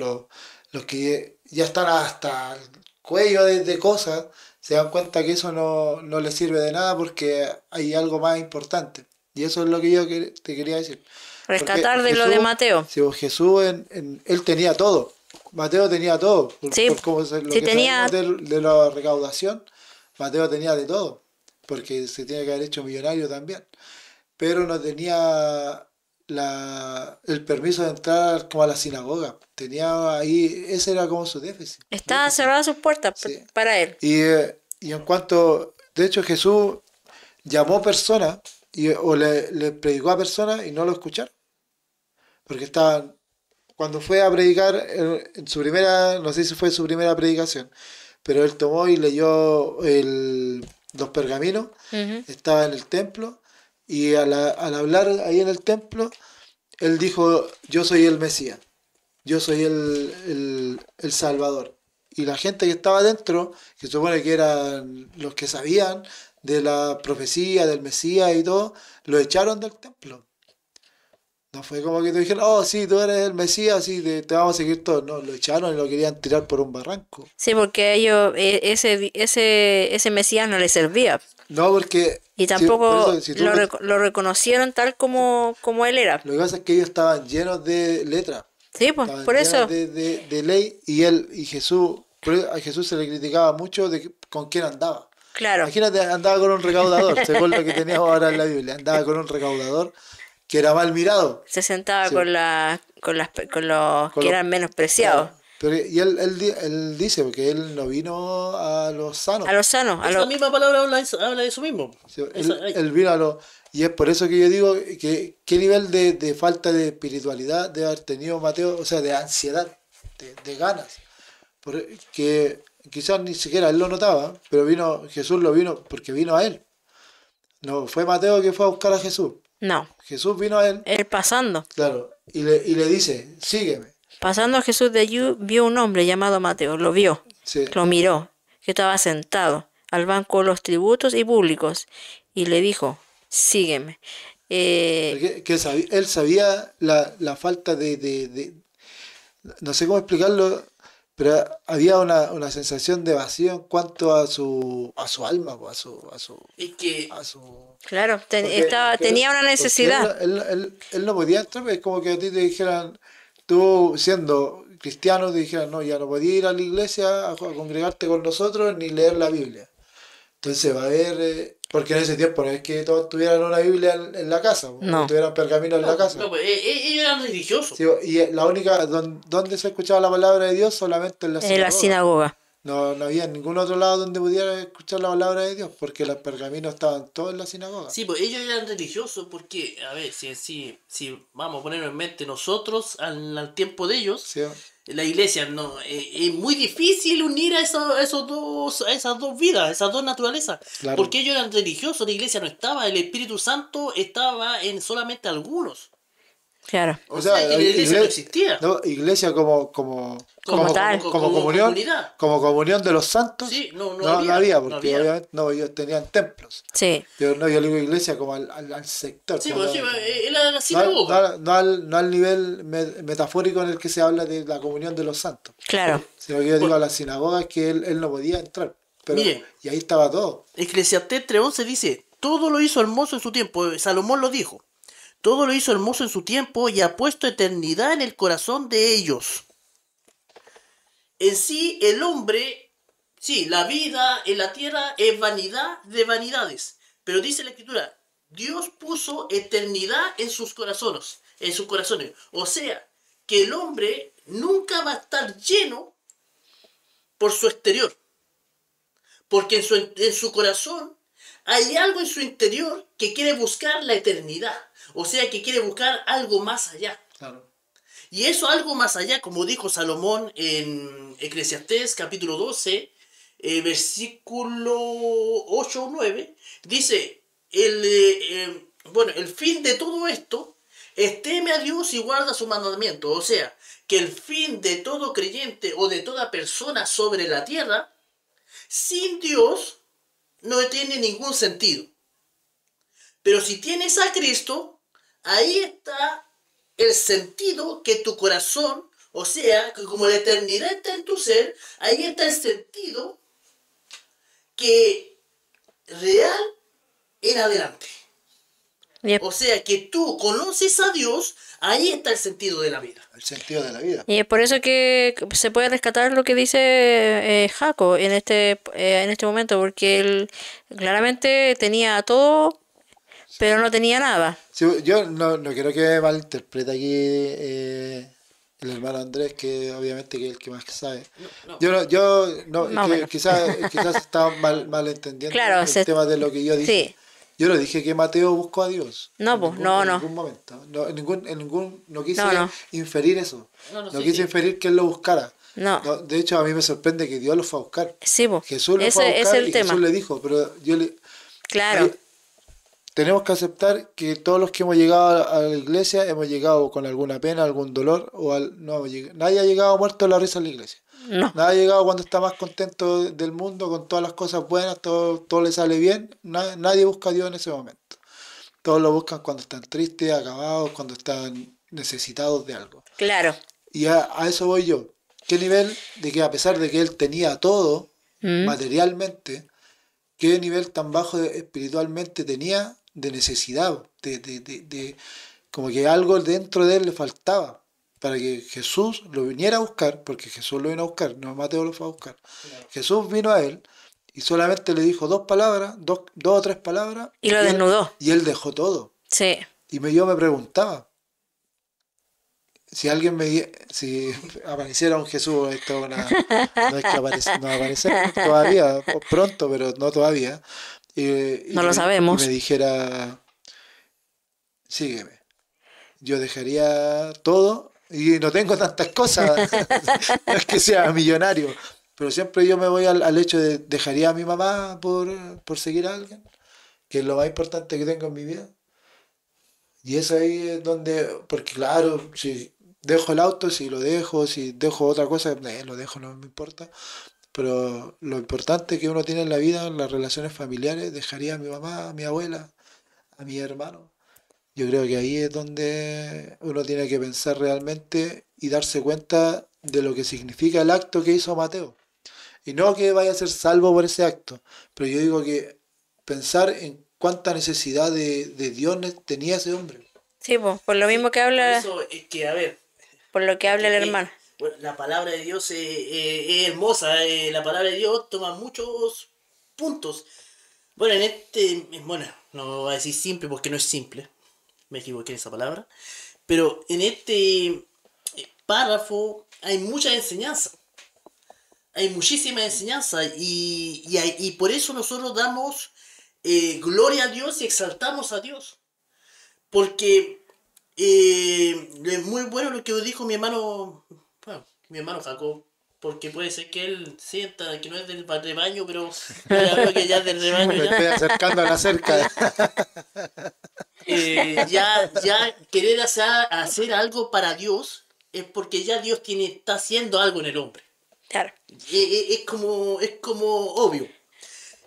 A: los que ya están hasta el cuello de cosas, se dan cuenta que eso no les sirve de nada porque hay algo más importante. Y eso es lo que te quería decir.
B: Rescatar
A: Porque
B: de lo de Mateo.
A: si Jesús, él tenía todo. Mateo tenía todo.
B: Sí,
A: Por lo
B: sí
A: que
B: tenía.
A: sabemos de la recaudación, Mateo tenía de todo. Porque se tiene que haber hecho millonario también. Pero no tenía el permiso de entrar como a la sinagoga. Tenía ahí, ese era como su déficit.
B: Estaban cerradas sus puertas
A: Sí.
B: para él.
A: Y en cuanto, de hecho Jesús llamó personas o le predicó a personas y no lo escucharon. Porque estaban, cuando fue a predicar en su primera, no sé si fue su primera predicación, pero él tomó y leyó los pergaminos,
B: Ujú.
A: estaba en el templo y al hablar ahí en el templo, él dijo, yo soy el Mesías, yo soy el Salvador. Y la gente que estaba dentro, que supone que eran los que sabían de la profecía, del Mesías y todo, lo echaron del templo. No fue como que te dijeron, oh, sí, tú eres el Mesías, sí, te vamos a seguir todos. No, lo echaron y lo querían tirar por un barranco.
B: Sí, porque a ellos ese Mesías no les servía.
A: No, porque
B: Y
A: por
B: tampoco
A: eso, si tú
B: lo reconocieron tal como él era.
A: lo que pasa es que ellos estaban llenos de letras,
B: Sí, pues,
A: estaban
B: por
A: llenos
B: eso.
A: de ley y Jesús, a Jesús se le criticaba mucho con quién andaba.
B: Claro.
A: Imagínate, andaba con un recaudador, según lo que teníamos ahora en la Biblia, andaba con un recaudador que era mal mirado.
B: Se sentaba
A: Sí.
B: con los
A: Con
B: que
A: los-
B: eran menospreciados.
A: Claro. Pero, y él dice, porque él no vino a los sanos.
B: A los sanos, a
C: Esa
B: los
C: misma palabra habla de eso mismo.
A: Sí,
C: Esa-
A: él vino a los... Y es por eso que yo digo que qué nivel de falta de espiritualidad debe haber tenido Mateo, o sea, de ansiedad, de ganas. Que quizás ni siquiera él lo notaba, pero Jesús lo vino porque vino a él. No fue Mateo que fue a buscar a Jesús.
B: no,
A: Jesús vino a él,
B: él pasando.
A: claro, y le dice, sígueme.
B: Pasando Jesús de allí, vio un hombre llamado Mateo, lo vio,
A: Sí.
B: lo miró, que estaba sentado al banco de los tributos y públicos, y le dijo, sígueme. Eh,
A: Él sabía la falta no sé cómo explicarlo, pero había una sensación de vacío en cuanto a su alma, pues,
C: Es que,
A: a su
B: claro,
A: porque
B: tenía una necesidad.
A: él no podía entrar, es como que a ti te dijeran, tú siendo cristiano, te dijeran, no, ya no podías ir a la iglesia a congregarte con nosotros ni leer la Biblia. Entonces va a haber, porque en ese tiempo no es que todos tuvieran una Biblia en la casa, o
B: No,
A: tuvieran pergamino en la casa.
C: no, pues, ellos eran religiosos.
A: Sí, y la única donde se escuchaba la palabra de Dios solamente en la
B: en la
A: sinagoga.
B: sinagoga.
A: No había en ningún otro lado donde pudiera escuchar la palabra de Dios, porque los pergaminos estaban todos en la sinagoga.
C: Sí, pues ellos eran religiosos porque, a ver, si vamos a ponernos en mente nosotros al tiempo de ellos,
A: Sí,
C: la iglesia no es muy difícil unir a esas dos vidas, esas dos naturalezas,
A: claro.
C: porque ellos eran religiosos, la iglesia no estaba, el Espíritu Santo estaba en solamente algunos.
B: Claro.
C: O sea, que la iglesia no existía.
A: No, iglesia como
B: tal.
C: Comunidad.
A: como comunión de los santos.
C: Sí, no
A: no
C: había,
A: había,
C: no
A: porque
C: había.
A: obviamente no, ellos tenían templos.
B: Sí.
A: Yo le digo iglesia como al sector.
C: Sí,
A: como
C: pues, era la
A: no,
C: sinagoga.
A: no al nivel metafórico en el que se habla de la comunión de los santos.
B: Claro.
A: Sino que yo digo a las sinagogas que él no podía entrar. Pero,
C: Mire.
A: y ahí estaba todo.
C: Eclesiastés 3:11 dice, todo lo hizo hermoso en su tiempo. Salomón lo dijo. Todo lo hizo hermoso en su tiempo y ha puesto eternidad en el corazón de ellos. En sí, el hombre, sí, la vida en la tierra es vanidad de vanidades. Pero dice la Escritura, Dios puso eternidad en sus corazones. O sea, que el hombre nunca va a estar lleno por su exterior. Porque en su corazón hay algo en su interior que quiere buscar la eternidad. O sea, que quiere buscar algo más allá.
A: Claro.
C: Y eso algo más allá, como dijo Salomón en Eclesiastés capítulo 12, versículo 8 o 9, dice, el fin de todo esto es teme a Dios y guarda su mandamiento. O sea, que el fin de todo creyente o de toda persona sobre la tierra, sin Dios, no tiene ningún sentido. Pero si tienes a Cristo, ahí está el sentido que tu corazón, o sea, que como la eternidad está en tu ser, ahí está el sentido que real en adelante.
B: Yep.
C: O sea, que tú conoces a Dios, ahí está el sentido de la vida.
A: El sentido de la vida.
B: Y es por eso que se puede rescatar lo que dice Jaco en este momento, porque él claramente tenía todo, pero no tenía nada.
A: Sí, yo no quiero que malinterprete aquí el hermano Andrés, que obviamente que es el que más sabe.
C: No.
A: Yo no,
B: Más o menos.
A: quizás está mal entendiendo
B: Claro,
A: el tema de lo que yo dije.
B: Sí.
A: Yo no dije que Mateo buscó a Dios.
B: No, pues, no.
A: En ningún momento. No, no quise
B: No.
A: inferir eso.
C: No,
A: No
C: sí,
A: quise
C: sí.
A: inferir que él lo buscara.
B: No.
A: No, de hecho, a mí me sorprende que Dios lo fue a buscar.
B: Sí, pues.
A: Jesús lo fue a
B: Ese es
A: buscar
B: el
A: y
B: tema.
A: Jesús le dijo, pero
B: Claro.
A: tenemos que aceptar que todos los que hemos llegado a la iglesia hemos llegado con alguna pena, algún dolor, nadie ha llegado muerto a la risa a la iglesia.
B: No.
A: Nadie ha llegado cuando está más contento del mundo, con todas las cosas buenas, todo le sale bien. Nadie busca a Dios en ese momento. Todos lo buscan cuando están tristes, acabados, cuando están necesitados de algo.
B: Claro.
A: Y a eso voy yo. ¿Qué nivel de que a pesar de que él tenía todo materialmente, qué nivel tan bajo espiritualmente tenía de necesidad, de como que algo dentro de él le faltaba para que Jesús lo viniera a buscar, porque Jesús lo vino a buscar, no Mateo lo fue a buscar. Claro. Jesús vino a él y solamente le dijo dos o tres palabras.
B: Y lo desnudó.
A: Y él dejó todo.
B: Sí.
A: Y yo me preguntaba, si apareciera un Jesús, esto no es que no va a aparecer todavía, pronto, pero no todavía.
B: No lo sabemos.
A: Y me dijera, sígueme. Yo dejaría todo y no tengo tantas cosas, no es que sea millonario, pero siempre yo me voy al hecho de dejaría a mi mamá por seguir a alguien, que es lo más importante que tengo en mi vida. Y eso ahí es donde, porque claro, si dejo el auto, si dejo otra cosa, lo dejo, no me importa. Pero lo importante que uno tiene en la vida, en las relaciones familiares, dejaría a mi mamá, a mi abuela, a mi hermano. Yo creo que ahí es donde uno tiene que pensar realmente y darse cuenta de lo que significa el acto que hizo Mateo. Y no que vaya a ser salvo por ese acto, pero yo digo que pensar en cuánta necesidad de Dios tenía ese hombre.
B: Sí, pues, por lo mismo que
C: Por
B: habla,
C: eso es que, a ver,
B: por lo que habla el hermano.
C: bueno, la palabra de Dios es hermosa, la palabra de Dios toma muchos puntos. Bueno, bueno, no voy a decir simple porque no es simple, me equivoqué en esa palabra, pero en este párrafo hay mucha enseñanza, hay muchísima enseñanza y por eso nosotros damos gloria a Dios y exaltamos a Dios, porque es muy bueno lo que dijo mi hermano, bueno, mi hermano Jacob, porque puede ser que él sienta que no es del rebaño, pero yo ya veo que ya es del rebaño
A: Me estoy
C: ya.
A: acercando a la cerca.
C: Ya querer hacer algo para Dios es porque ya Dios está haciendo algo en el hombre.
B: Claro.
C: Es como obvio.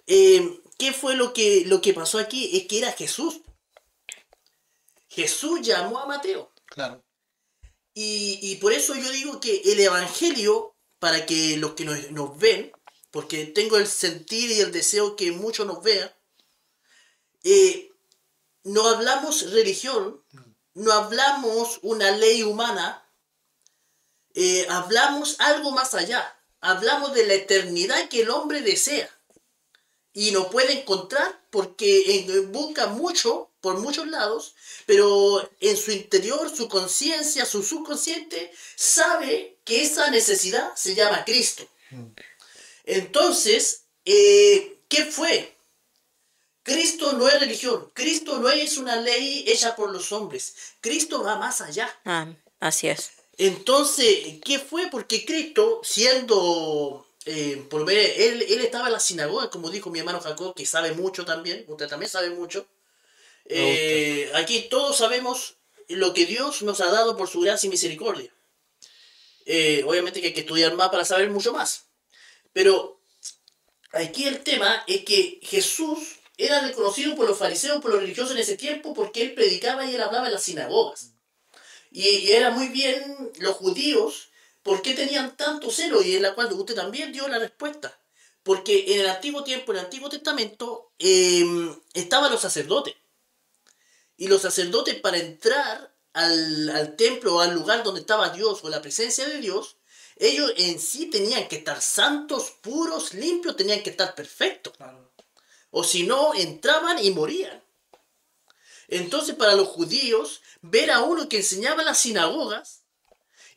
C: ¿Qué fue lo que pasó aquí? Es que era Jesús. Jesús llamó a Mateo.
A: Claro.
C: Y por eso yo digo que el Evangelio, para que los que nos ven, porque tengo el sentir y el deseo que muchos nos vean, no hablamos religión, no hablamos una ley humana, hablamos algo más allá. Hablamos de la eternidad que el hombre desea y no puede encontrar porque busca mucho por muchos lados, pero en su interior, su conciencia, su subconsciente sabe que esa necesidad se llama Cristo. Entonces, ¿qué fue? Cristo no es religión, Cristo no es una ley hecha por los hombres, Cristo va más allá.
B: Ah, así es.
C: Entonces, ¿qué fue? Porque Cristo, siendo, por ver, él estaba en la sinagoga, como dijo mi hermano Jacob, que sabe mucho también, usted también sabe mucho. Aquí todos sabemos lo que Dios nos ha dado por su gracia y misericordia. Obviamente que hay que estudiar más para saber mucho más. Pero aquí el tema es que Jesús era reconocido por los fariseos, por los religiosos en ese tiempo, porque él predicaba y él hablaba en las sinagogas. Y era muy bien los judíos, ¿por qué tenían tanto celo? Y en la cual usted también dio la respuesta. Porque en el antiguo tiempo, en el Antiguo Testamento, estaban los sacerdotes. Y los sacerdotes para entrar al templo o al lugar donde estaba Dios o la presencia de Dios, ellos en sí tenían que estar santos, puros, limpios, tenían que estar perfectos.
A: Claro.
C: O si no, entraban y morían. Entonces para los judíos, ver a uno que enseñaba en las sinagogas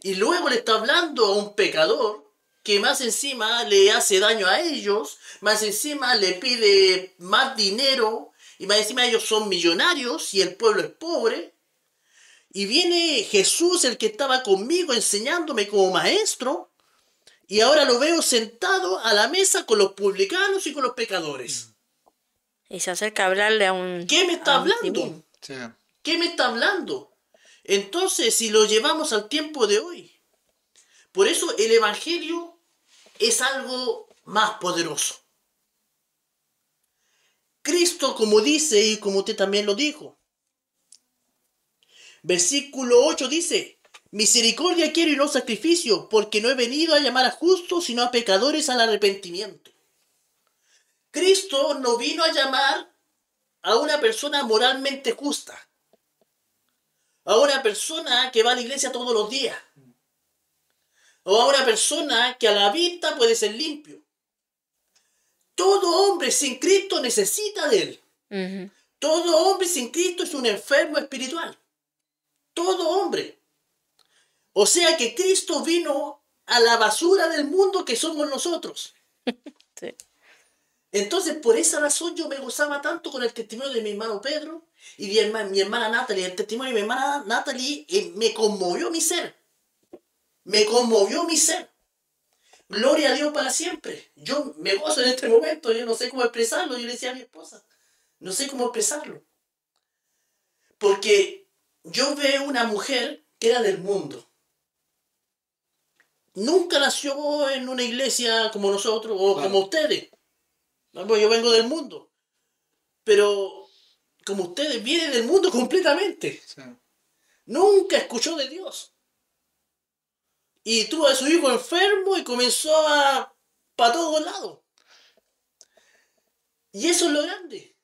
C: y luego le está hablando a un pecador que más encima le hace daño a ellos, más encima le pide más dinero y más encima ellos son millonarios y el pueblo es pobre. Y viene Jesús, el que estaba conmigo enseñándome como maestro, y ahora lo veo sentado a la mesa con los publicanos y con los pecadores.
B: Y se acerca a hablarle a un...
C: ¿Qué me está
B: a un
C: hablando?
B: timín.
A: Sí.
C: ¿Qué me está hablando? Entonces, si lo llevamos al tiempo de hoy, por eso el Evangelio es algo más poderoso. Cristo, como dice y como usted también lo dijo, versículo 8 dice, misericordia quiero y no sacrificio, porque no he venido a llamar a justos, sino a pecadores al arrepentimiento. Cristo no vino a llamar a una persona moralmente justa, a una persona que va a la iglesia todos los días, o a una persona que a la vista puede ser limpio. Todo hombre sin Cristo necesita de él.
B: Ujú.
C: Todo hombre sin Cristo es un enfermo espiritual. Todo hombre. O sea que Cristo vino a la basura del mundo que somos nosotros.
B: Sí.
C: Entonces, por esa razón yo me gozaba tanto con el testimonio de mi hermano Pedro y de mi hermana Natalie. El testimonio de mi hermana Natalie me conmovió mi ser. Me conmovió mi ser. Gloria a Dios para siempre. Yo me gozo en este momento. Yo no sé cómo expresarlo. Yo le decía a mi esposa, no sé cómo expresarlo. Porque yo veo una mujer que era del mundo. Nunca nació en una iglesia como nosotros o
A: Claro.
C: como ustedes. No, pues yo vengo del mundo. Pero como ustedes, viene del mundo completamente.
A: Sí.
C: Nunca escuchó de Dios. Y tuvo a su hijo enfermo y comenzó a... para todos lados. Y eso es lo grande.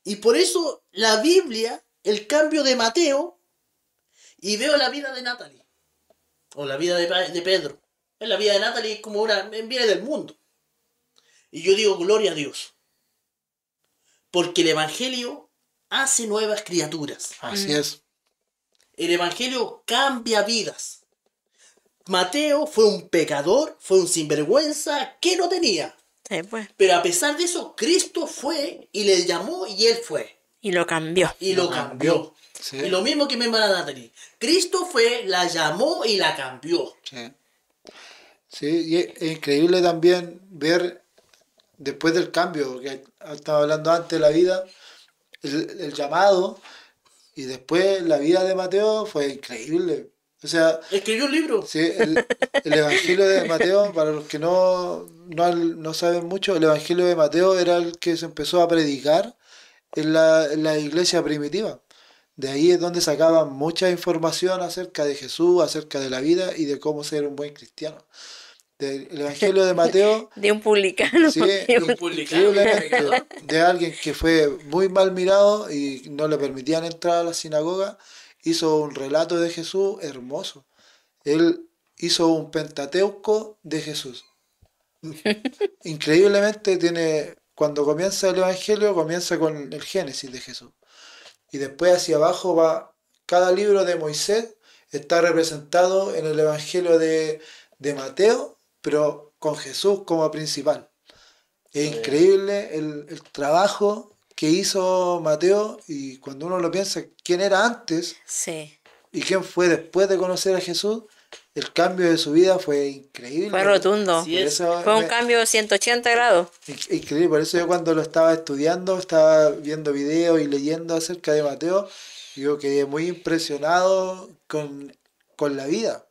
C: Y por eso la Biblia, el cambio de Mateo, y veo la vida de Natalie. O la vida de Pedro. La vida de Natalie es como viene del mundo. Y yo digo, gloria a Dios. Porque el Evangelio hace nuevas criaturas.
A: Así es.
C: El Evangelio cambia vidas. Mateo fue un pecador, fue un sinvergüenza que no tenía.
B: Sí, pues.
C: Pero a pesar de eso, Cristo fue y le llamó y él fue.
B: Y lo cambió.
C: Y lo cambió.
A: Sí.
C: Y lo mismo que mi hermana Natalie. Cristo fue, la llamó y la cambió.
A: Sí. Sí, y es increíble también ver después del cambio, que estaba hablando antes de la vida, el llamado, y después la vida de Mateo fue increíble. O sea,
C: Escribió un libro.
A: sí, el Evangelio de Mateo, para los que no saben mucho, el Evangelio de Mateo era el que se empezó a predicar en la iglesia primitiva. De ahí es donde sacaban mucha información acerca de Jesús, acerca de la vida y de cómo ser un buen cristiano. El Evangelio de Mateo,
B: De un publicano.
A: sí,
C: publicano,
A: increíblemente, de alguien que fue muy mal mirado y no le permitían entrar a la sinagoga, hizo un relato de Jesús hermoso. Él hizo un Pentateuco de Jesús. Increíblemente cuando comienza el Evangelio, comienza con el Génesis de Jesús. Y después hacia abajo va, cada libro de Moisés está representado en el Evangelio de Mateo, pero con Jesús como principal. Es increíble el trabajo que hizo Mateo, y cuando uno lo piensa, quién era antes
B: Sí.
A: y quién fue después de conocer a Jesús, el cambio de su vida fue increíble.
B: Fue rotundo.
C: Sí,
A: Por
C: es.
A: eso
B: Fue un cambio de 180 grados.
A: increíble, por eso yo cuando lo estaba estudiando, estaba viendo videos y leyendo acerca de Mateo, yo quedé muy impresionado con la vida.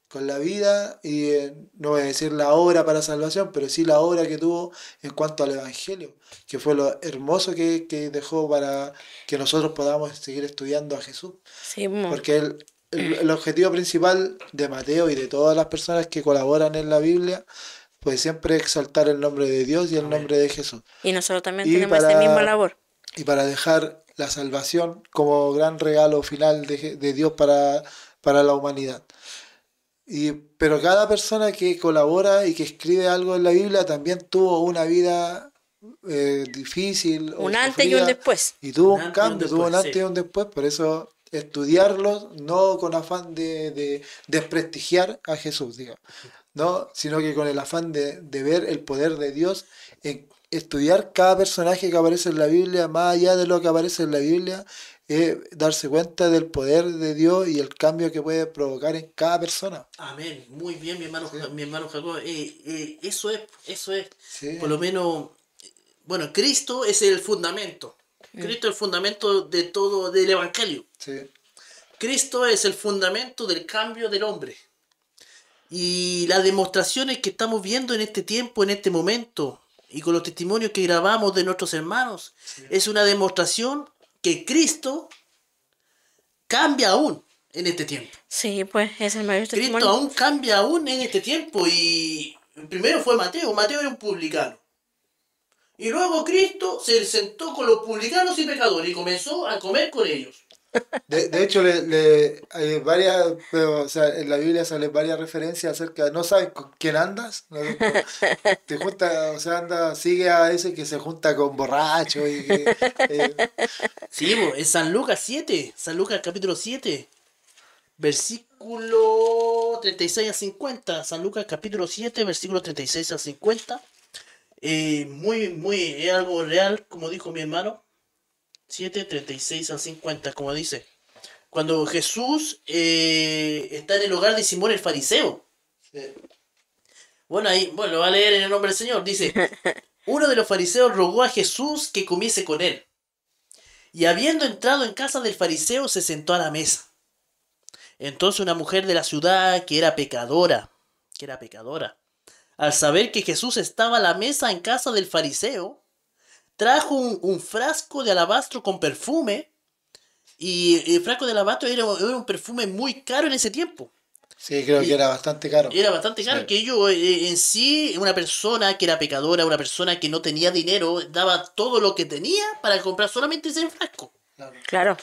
A: Con la vida, y no voy a decir la obra para salvación, pero sí la obra que tuvo en cuanto al Evangelio, que fue lo hermoso que dejó para que nosotros podamos seguir estudiando a Jesús.
B: Sí,
A: Porque el objetivo principal de Mateo y de todas las personas que colaboran en la Biblia, pues siempre exaltar el nombre de Dios y el nombre de Jesús.
B: y nosotros también
A: Y
B: tenemos esa misma labor.
A: Y para dejar la salvación como gran regalo final de Dios para la humanidad. Pero cada persona que colabora y que escribe algo en la Biblia también tuvo una vida difícil.
B: Un
A: o
B: antes y un
A: sufrida,
B: después.
A: y tuvo
C: Un
A: un
C: antes y un
A: cambio, tuvo un
C: después,
A: antes
C: sí.
A: y un después. Por eso estudiarlos no con afán de desprestigiar a Jesús, digamos, ¿no? Sino que con el afán de ver el poder de Dios en estudiar cada personaje que aparece en la Biblia, más allá de lo que aparece en la Biblia, darse cuenta del poder de Dios y el cambio que puede provocar en cada persona.
C: Amén. Muy bien, mi hermano Jacob. Eso es.
A: Sí.
C: Por lo menos, bueno, Cristo es el fundamento. Cristo es el fundamento de todo, del Evangelio.
A: Sí.
C: Cristo es el fundamento del cambio del hombre. Y las demostraciones que estamos viendo en este tiempo, en este momento, y con los testimonios que grabamos de nuestros hermanos, es una demostración que Cristo cambia aún en este tiempo.
B: Sí, pues es el mayor
C: Cristo
B: testimonio.
C: aún cambia aún en este tiempo. Y primero fue Mateo. Mateo era un publicano. Y luego Cristo se sentó con los publicanos y pecadores y comenzó a comer con ellos.
A: De hecho, hay varias, pero, o sea, en la Biblia salen varias referencias acerca de, no sabes con quién andas, ¿no? Te junta, o sea, sigue a ese que se junta con borrachos y que,
C: Sí, en San Lucas 7, San Lucas capítulo 7, versículo 36 a 50, San Lucas capítulo 7, versículo 36 a 50, es algo real, como dijo mi hermano, 7, 36 al 50, como dice, cuando Jesús está en el hogar de Simón el fariseo. Bueno, lo va a leer en el nombre del Señor, dice, uno de los fariseos rogó a Jesús que comiese con él. Y habiendo entrado en casa del fariseo, se sentó a la mesa. Entonces una mujer de la ciudad que era pecadora, al saber que Jesús estaba a la mesa en casa del fariseo, trajo un frasco de alabastro con perfume. Y el frasco de alabastro era un perfume muy caro en ese tiempo.
A: Sí, creo que
C: Y
A: era bastante caro.
C: era bastante caro,
A: Sí.
C: que ellos en sí, una persona que era pecadora, una persona que no tenía dinero, daba todo lo que tenía para comprar solamente ese frasco.
B: Claro.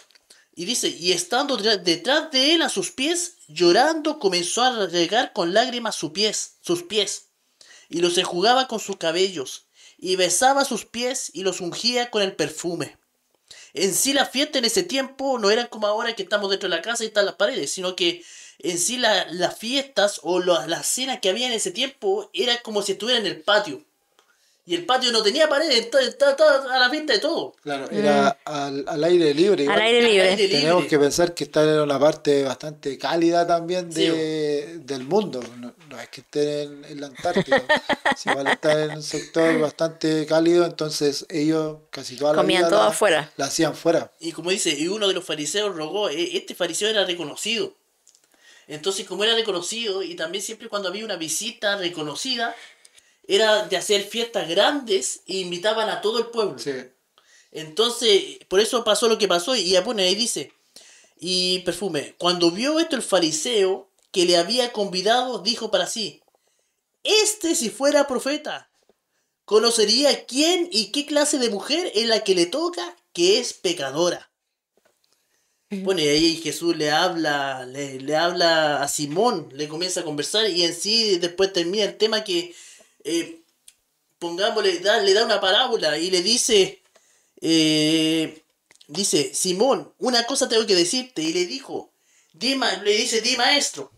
C: Y dice, y estando detrás de él a sus pies, llorando, comenzó a regar con lágrimas sus pies, y los enjugaba con sus cabellos, y besaba sus pies y los ungía con el perfume. En sí la fiesta en ese tiempo no era como ahora que estamos dentro de la casa y están las paredes, sino que en sí las fiestas o las cenas que había en ese tiempo era como si estuviera en el patio. Y el patio no tenía paredes, estaba a la vista de todo.
A: Claro, era al aire libre.
B: Al
A: Igual
B: aire
C: Al
B: libre.
C: aire
A: tenemos
C: libre.
A: que pensar que están en una parte bastante cálida también
C: Sí.
A: del mundo. No, no es que estén en la Antártida. Si igual están en un sector bastante cálido, entonces ellos casi toda la
B: Comían
A: vida
B: todo afuera.
A: la hacían fuera.
C: Y como dice, y uno de los fariseos rogó, este fariseo era reconocido. Entonces, como era reconocido, y también siempre cuando había una visita reconocida, era de hacer fiestas grandes e invitaban a todo el pueblo.
A: Sí.
C: Entonces, por eso pasó lo que pasó, y ya pone ahí dice, y perfume, cuando vio esto el fariseo que le había convidado, dijo para sí, este si fuera profeta, conocería quién y qué clase de mujer es la que le toca, que es pecadora. Bueno, y ahí Jesús le habla a Simón, le comienza a conversar y en sí después termina el tema que, pongámosle, le da una parábola y le dice, Simón, una cosa tengo que decirte. Y le dijo, di maestro,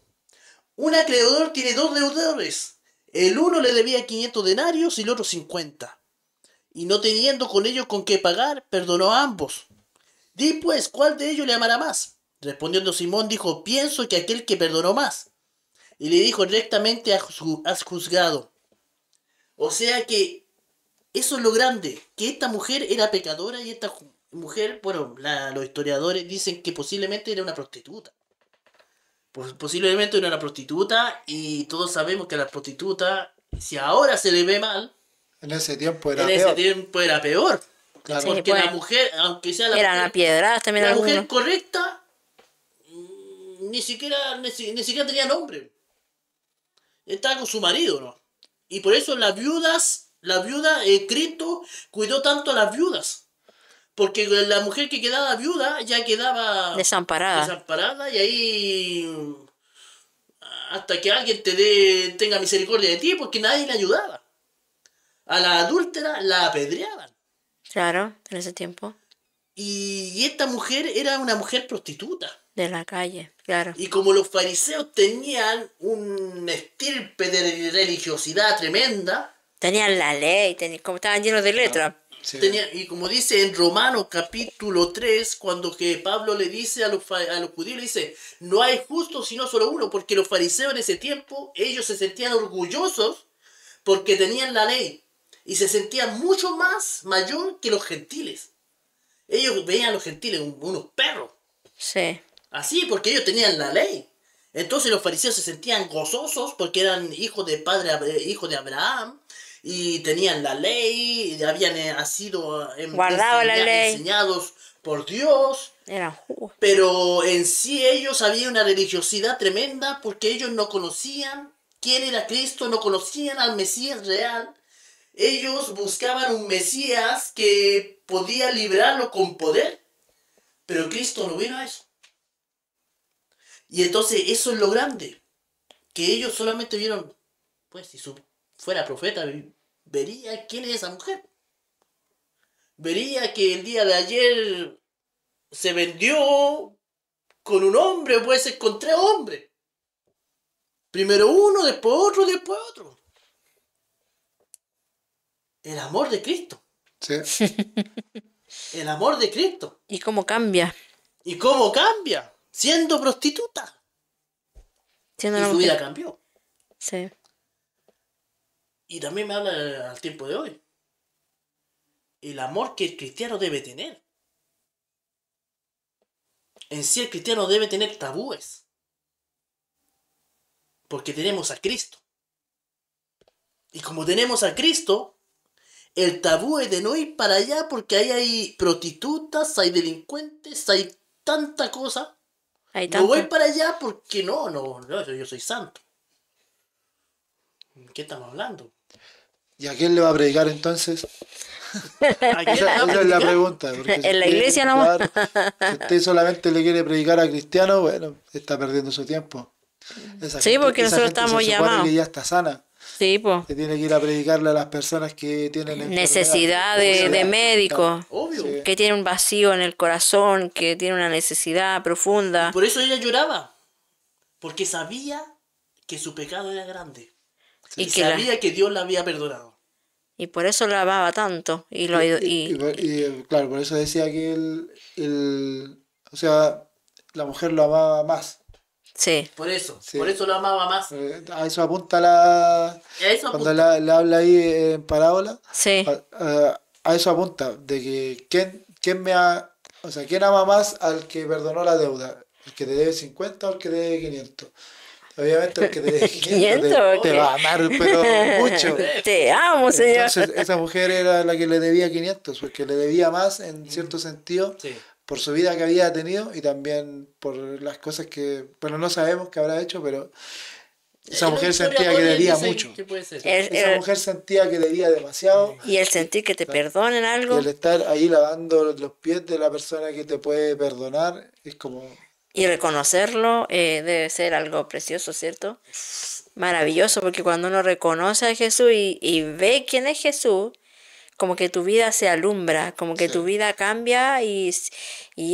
C: un acreedor tiene dos deudores. El uno le debía 500 denarios y el otro 50. Y no teniendo con ellos con qué pagar, perdonó a ambos. Di pues, ¿cuál de ellos le amará más? Respondiendo Simón dijo, pienso que aquel que perdonó más. Y le dijo, rectamente has juzgado. O sea que eso es lo grande, que esta mujer era pecadora y esta mujer, bueno, los historiadores dicen que posiblemente era una prostituta. Posiblemente era una prostituta y todos sabemos que la prostituta, si ahora se le ve mal,
A: En ese tiempo era
C: en ese
A: peor.
C: tiempo era peor.
A: Claro.
B: Sí,
C: Porque
B: pues,
C: la mujer, aunque sea
B: eran a piedradas también
C: la mujer
B: algunos.
C: correcta, ni siquiera tenía nombre. Estaba con su marido, ¿no? Y por eso la viuda, Cristo cuidó tanto a las viudas. Porque la mujer que quedaba viuda ya quedaba
B: Desamparada.
C: y ahí hasta que alguien tenga misericordia de ti, porque nadie le ayudaba. A la adúltera la apedreaban.
B: Claro, en ese tiempo.
C: Y esta mujer era una mujer prostituta.
B: De la calle, claro.
C: Y como los fariseos tenían un estirpe de religiosidad tremenda,
B: Tenían la ley, como estaban llenos de letras.
A: Sí.
C: y como dice en Romanos capítulo 3, cuando que Pablo le dice a los judíos, le dice, no hay justo sino solo uno, porque los fariseos en ese tiempo, ellos se sentían orgullosos porque tenían la ley, y se sentían mucho más mayor que los gentiles. Ellos veían a los gentiles unos perros.
B: Sí.
C: Así, porque ellos tenían la ley. Entonces los fariseos se sentían gozosos porque eran hijos de Abraham y tenían la ley, y habían sido
B: Guardaba la ley.
C: enseñados por Dios.
B: Eran jugos.
C: Pero en sí ellos había una religiosidad tremenda porque ellos no conocían quién era Cristo, no conocían al Mesías real. Ellos buscaban un Mesías que podía librarlo con poder, pero Cristo no vino a eso. Y entonces eso es lo grande, que ellos solamente vieron, pues si fuera profeta, vería quién es esa mujer. Vería que el día de ayer se vendió con un hombre, puede ser con 3 hombres. Primero uno, después otro, después otro. El amor de Cristo.
A: Sí.
C: El amor de Cristo.
B: ¿Y cómo cambia?
C: ¿Y cómo cambia? Siendo prostituta.
B: Siendo
C: Y
B: una
C: su
B: mujer.
C: vida cambió.
B: Sí.
C: Y también me habla al tiempo de hoy. El amor que el cristiano debe tener. En sí el cristiano debe tener tabúes. Porque tenemos a Cristo. Y como tenemos a Cristo, El tabú es de no ir para allá porque ahí hay prostitutas, hay delincuentes, hay tanta cosa.
B: Hay
C: No voy
B: tanto.
C: para allá porque no, yo soy santo. ¿Qué estamos hablando?
A: ¿Y a quién le va a predicar entonces?
C: ¿A quién
A: Esa
C: va a
A: es la
C: predicar?
A: pregunta. Porque
B: En la iglesia nomás.
A: claro, si usted solamente le quiere predicar a cristianos, bueno, está perdiendo su tiempo.
B: Sí, porque
A: esa
B: nosotros
A: gente
B: estamos
A: se supone
B: llamados.
A: que ya está sana.
B: Sí, pues.
A: Que tiene que ir a predicarle a las personas que tienen
B: Necesidad de
A: Necesidad,
B: médico.
A: claro.
C: Obvio.
A: Sí.
B: Que tiene un vacío en el corazón, que tiene una necesidad profunda.
C: Por eso ella lloraba. Porque sabía que su pecado era grande.
B: Y
C: Y
B: que la-
C: sabía que Dios la había perdonado.
B: Y por eso lo amaba tanto.
A: Claro, por eso decía que o sea, la mujer lo amaba más.
B: Sí,
C: Por eso.
A: Sí.
C: Por eso lo amaba más.
A: A eso apunta la...
C: A eso
A: Cuando
C: apunta.
A: le habla ahí en parábola,
B: sí.
A: a eso apunta, de que quién ama más al que perdonó la deuda, el que te debe 50 o el que te debe 500. Obviamente el que te debe 500
B: 500,
A: te va a amar, pero mucho.
B: Te amo, Señor.
A: Entonces esa mujer era la que le debía 500, porque le debía más en cierto sentido
C: Sí.
A: por su vida que había tenido y también por las cosas que, bueno, no sabemos qué habrá hecho, pero esa
C: Los
A: mujer sentía que
C: historiadores
A: debía
C: dicen
A: mucho.
C: que puede ser.
A: Esa mujer sentía que debía demasiado.
B: Y el sentir que te perdonen
A: Y
B: algo
A: el estar ahí lavando los pies de la persona que te puede perdonar es como...
B: y reconocerlo debe ser algo precioso, ¿cierto? Maravilloso, porque cuando uno reconoce a Jesús y ve quién es Jesús, como que tu vida se alumbra, como que
A: Sí.
B: tu vida cambia y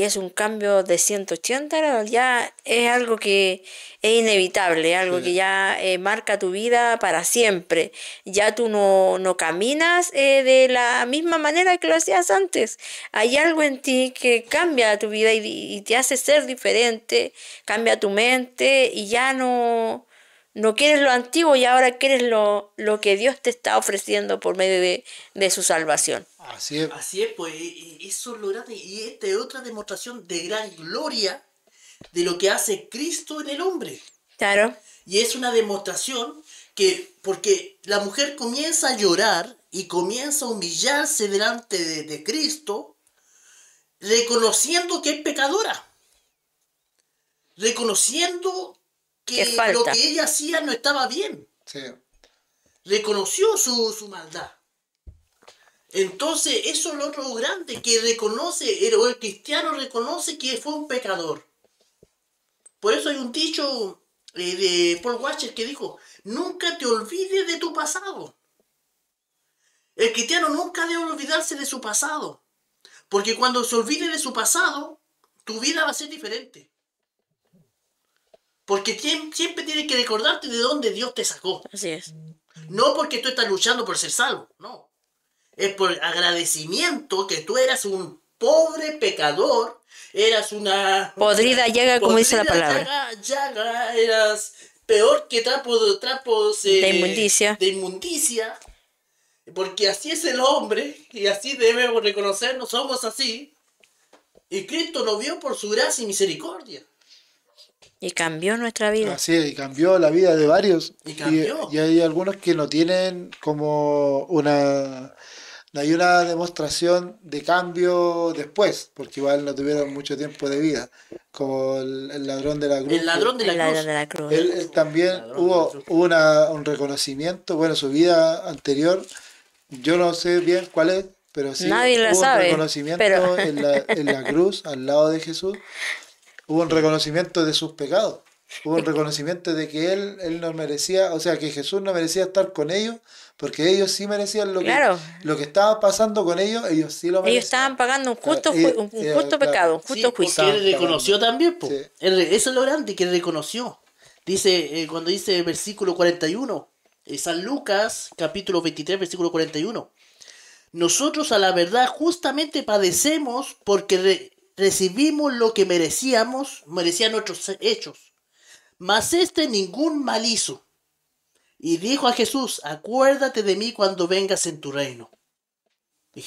B: es un cambio de 180 grados, ya es algo que es inevitable, algo
A: Sí.
B: que ya marca tu vida para siempre. Ya tú no caminas de la misma manera que lo hacías antes. Hay algo en ti que cambia tu vida y te hace ser diferente, cambia tu mente y ya no quieres lo antiguo y ahora quieres lo que Dios te está ofreciendo por medio de su salvación.
A: Así es.
C: Así es, pues, y eso es lo grande. Y esta es otra demostración de gran gloria de lo que hace Cristo en el hombre.
B: Claro,
C: Y es una demostración porque la mujer comienza a llorar y comienza a humillarse delante de Cristo, reconociendo que es pecadora. Reconociendo
B: Que
C: que
B: falta.
C: lo que ella hacía no estaba bien.
A: Sí.
C: Reconoció su maldad. Entonces, eso es lo otro grande, que reconoce, el cristiano reconoce que fue un pecador. Por eso hay un dicho de Paul Washer que dijo, nunca te olvides de tu pasado. El cristiano nunca debe olvidarse de su pasado. Porque cuando se olvide de su pasado, tu vida va a ser diferente. Porque siempre tienes que recordarte de dónde Dios te sacó.
B: así es.
C: No porque tú estás luchando por ser salvo, no. Es por agradecimiento que tú eras un pobre pecador, eras una...
B: Podrida llaga, como dice la
C: podrida
B: palabra.
C: llaga, eras peor que trapos
B: De inmundicia.
C: de inmundicia, porque así es el hombre, y así debemos reconocernos, somos así. Y Cristo nos vio por su gracia y misericordia.
B: Y cambió nuestra vida.
A: Así es, y cambió la vida de varios.
C: Y cambió.
A: Y hay algunos que no tienen como una... No hay una demostración de cambio después, porque igual no tuvieron mucho tiempo de vida, como el ladrón de la cruz.
C: El ladrón de
B: El
C: la
B: ladrón
C: cruz.
B: de la cruz.
A: Él también
C: Ladrón de la
A: hubo
C: cruz.
A: un reconocimiento, bueno, su vida anterior, yo no sé bien cuál es, pero sí
B: Nadie la
A: hubo
B: sabe,
A: un reconocimiento
B: pero-
A: en la cruz, al lado de Jesús, hubo un reconocimiento de sus pecados, hubo un reconocimiento de que él no merecía, o sea, que Jesús no merecía estar con ellos, porque ellos sí merecían
B: Claro.
A: lo que estaba pasando con ellos, ellos sí lo merecían.
B: Ellos estaban pagando un justo,
A: Claro,
B: un justo
A: claro.
B: pecado, un
C: Sí,
B: justo juicio.
C: porque él reconoció también, po.
A: Sí.
C: Eso es lo grande, que él reconoció. Dice, cuando dice versículo 41, San Lucas, capítulo 23, versículo 41. Nosotros a la verdad justamente padecemos porque recibimos lo que merecían nuestros hechos. Mas ningún mal hizo. Y dijo a Jesús, acuérdate de mí cuando vengas en tu reino. Y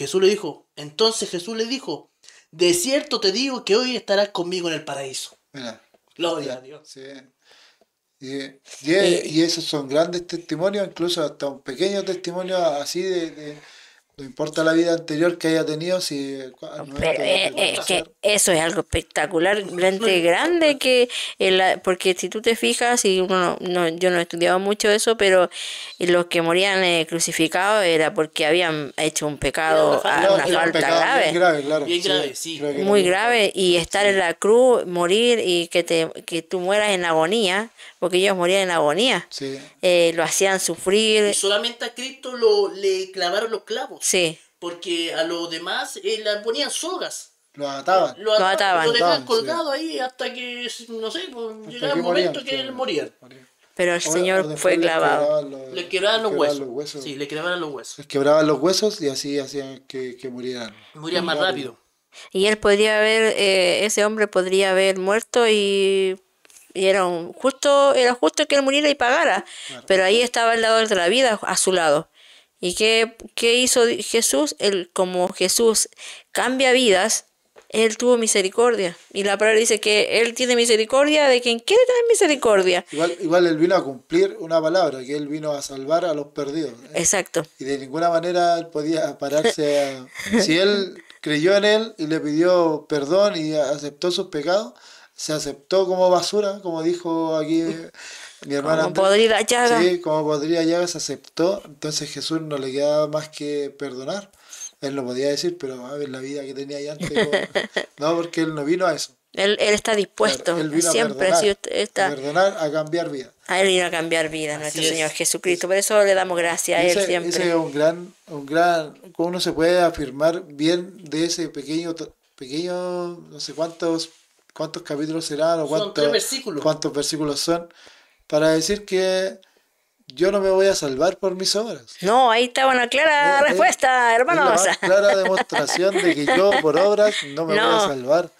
C: entonces Jesús le dijo, de cierto te digo que hoy estarás conmigo en el paraíso.
A: Mira.
C: Gloria a Dios.
A: Sí. Y esos son grandes testimonios, incluso hasta un pequeño testimonio así de No importa la vida anterior que haya tenido, si al momento
B: Pero
A: de
B: es que
A: reconocer,
B: eso es algo espectacularmente grande que porque si tú te fijas y uno yo no he estudiado mucho eso, pero los que morían crucificados era porque habían hecho un pecado,
C: falta.
B: una
A: era un
B: falta
A: pecado bien
B: grave,
A: grave, claro.
C: Bien grave, sí.
A: Creo que era
B: muy
A: bien
B: grave, y estar en la cruz, morir y que tú mueras en agonía, porque ellos morían en agonía,
A: Sí,
B: lo hacían
C: Y
B: sufrir,
C: solamente a Cristo le clavaron los clavos.
B: sí,
C: Porque a los demás le ponían sogas.
A: lo ataban.
C: Lo
B: ataban.
C: lo dejaban
A: Ataban,
C: colgado ahí hasta que, no sé, pues,
A: Hasta
C: llegaba
A: que
C: el momento
A: morían,
C: que él
A: claro,
C: moría.
A: morían.
B: pero el
A: O
B: Señor
A: después
B: fue
A: les
B: clavado.
A: quebraban
C: Le quebraban los
A: quebraban
C: huesos. Sí, le quebraban los huesos.
A: Les quebraban los huesos y así hacían que murieran.
C: Moría más rápido.
B: Y él podría haber, ese hombre podría haber muerto y era justo que él muriera y pagara. Pero ahí estaba el dador de la vida a su lado. ¿Y qué hizo Jesús? Él, como Jesús cambia vidas, él tuvo misericordia. Y la palabra dice que él tiene misericordia de quien quiere tener misericordia.
A: Igual él vino a cumplir una palabra, que él vino a salvar a los perdidos.
B: Exacto.
A: Y de ninguna manera él podía pararse a... Si él creyó en él y le pidió perdón y aceptó sus pecados, se aceptó como basura, como dijo aquí mi hermana
B: Como
A: Andrea.
B: podrida llaga.
A: Sí, como podría llaga se aceptó, entonces Jesús no le quedaba más que perdonar. Él lo podía decir, pero a ver la vida que tenía ahí antes. No, porque él no vino a eso.
B: Él está dispuesto.
A: Claro, él vino
B: Siempre
A: a
B: ha sido,
A: perdonar, a perdonar, a cambiar vida.
B: a él vino a cambiar vida,
C: Así
B: nuestro
C: es.
B: Señor Jesucristo. Por eso le damos gracias a
A: Y
B: él
A: ese
B: siempre.
A: es un gran, ¿cómo uno se puede afirmar bien de ese pequeño, no sé cuántos capítulos serán o
C: Son 3 versículos.
A: cuántos versículos son, para decir que yo no me voy a salvar por mis obras.
B: No, ahí está una clara
A: Es-
B: respuesta,
A: Es la
B: hermanos.
A: más clara demostración de que yo por obras no me voy a
B: No.
A: salvar,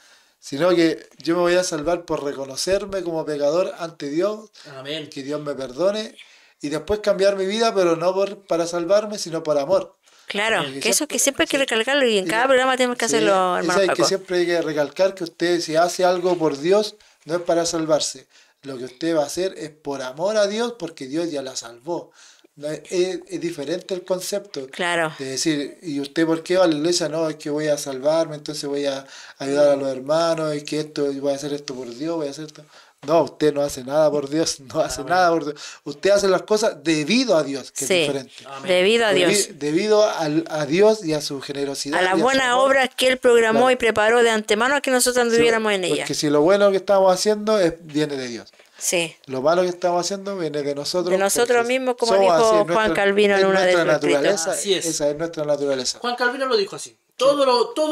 A: sino que yo me voy a salvar por reconocerme como pecador ante Dios,
C: Amén.
A: que Dios me perdone y después cambiar mi vida, pero no para salvarme, sino por amor.
B: Claro,
A: Porque
B: que eso que siempre hay que
A: sí,
B: recalcarlo y en cada programa tenemos que
A: sí,
B: hacerlo,
A: y
B: hermano
A: sabes que
B: Paco.
A: siempre hay que recalcar que usted si hace algo por Dios, no es para salvarse. Lo que usted va a hacer es por amor a Dios, porque Dios ya la salvó. No es diferente el concepto.
B: Claro.
A: De decir, ¿y usted por qué va a la iglesia? No, es que voy a salvarme, entonces voy a ayudar a los hermanos, es que voy a hacer esto por Dios, voy a hacer esto. No, usted no hace nada por Dios, no hace nada por Dios. Usted hace las cosas debido a Dios, que
B: Sí,
A: es diferente.
C: Amén.
B: debido a Dios.
A: Debido a Dios y a su generosidad.
B: A
A: y
B: las
A: a su
B: buenas
A: amor.
B: obras que Él programó
A: Claro.
B: y preparó de antemano a que nosotros anduviéramos en ella.
A: Porque si lo bueno que estamos haciendo viene de Dios.
B: Sí.
A: Lo malo que estamos haciendo viene de nosotros.
B: De nosotros
A: porque
B: mismos, como
A: somos
B: dijo
A: así, es
B: Juan Calvino en
A: es
B: una de
A: nuestra
B: sus escritos.
A: naturaleza,
C: Así es.
A: esa es nuestra naturaleza.
C: Juan Calvino lo dijo así. Todo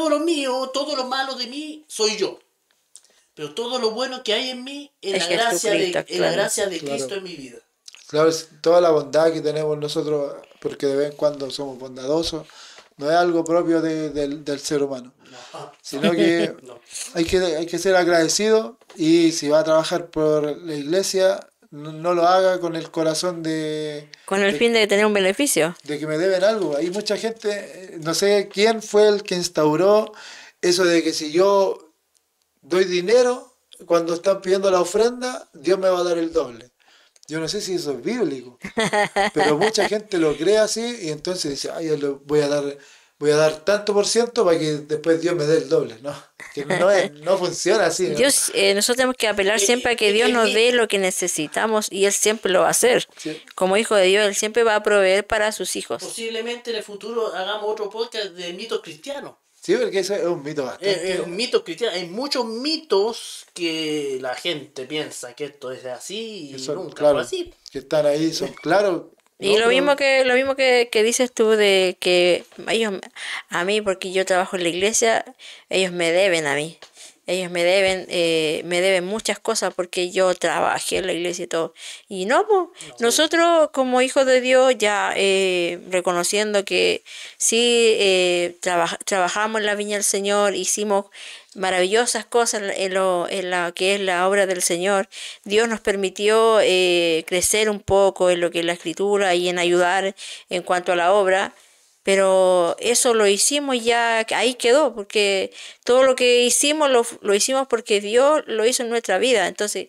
C: lo mío, todo lo malo de mí soy yo. Pero todo lo bueno que hay en mí es
B: Es Jesucristo,
C: la
B: claro.
C: gracia de
A: Claro.
C: Cristo en mi vida.
A: Claro, es toda la bondad que tenemos nosotros, porque de vez en cuando somos bondadosos, no es algo propio del ser humano,
C: No.
A: sino que
C: No.
A: hay que ser agradecido y si va a trabajar por la iglesia, no lo haga con el corazón
B: Con el fin de tener un beneficio.
A: de que me deben algo. Hay mucha gente, no sé quién fue el que instauró eso de que si yo doy dinero, cuando están pidiendo la ofrenda, Dios me va a dar el doble. Yo no sé si eso es bíblico, pero mucha gente lo cree así y entonces dice, ay, yo voy a dar tanto por ciento para que después Dios me dé el doble. No, que no funciona así. ¿no?
B: Dios, nosotros tenemos que apelar siempre a que Dios nos dé lo que necesitamos y Él siempre lo va a hacer.
A: Sí.
B: Como hijo de Dios, Él siempre va a proveer para sus hijos.
C: Posiblemente en el futuro hagamos otro podcast de mitos cristianos.
A: Sí, porque eso es un mito bastante.
C: Mitos cristianos. Hay muchos mitos que la gente piensa que esto es así y
A: que son,
C: nunca
A: claro,
C: fue así.
A: que están ahí, son claros.
B: Y
A: No,
B: lo mismo que dices tú de que ellos, a mí, porque yo trabajo en la iglesia, ellos me deben a mí. Ellos me deben muchas cosas porque yo trabajé en la iglesia y todo. Y no, pues, nosotros como hijos de Dios ya reconociendo que sí trabajamos en la viña del Señor, hicimos maravillosas cosas en la que es la obra del Señor. Dios nos permitió crecer un poco en lo que es la escritura y en ayudar en cuanto a la obra. Pero eso lo hicimos y ya ahí quedó, porque todo lo que hicimos lo hicimos porque Dios lo hizo en nuestra vida. Entonces,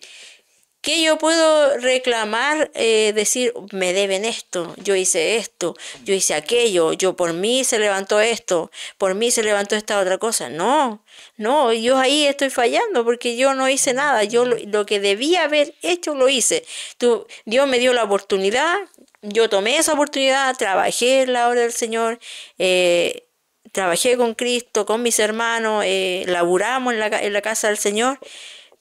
B: ¿Qué yo puedo reclamar? Decir, me deben esto, yo hice esto, yo hice aquello, yo por mí se levantó esto, por mí se levantó esta otra cosa. No, no, yo ahí estoy fallando porque yo no hice nada. Yo lo que debía haber hecho lo hice. Dios me dio la oportunidad, yo tomé esa oportunidad, trabajé en la obra del Señor, trabajé con Cristo, con mis hermanos, laburamos en la casa del Señor.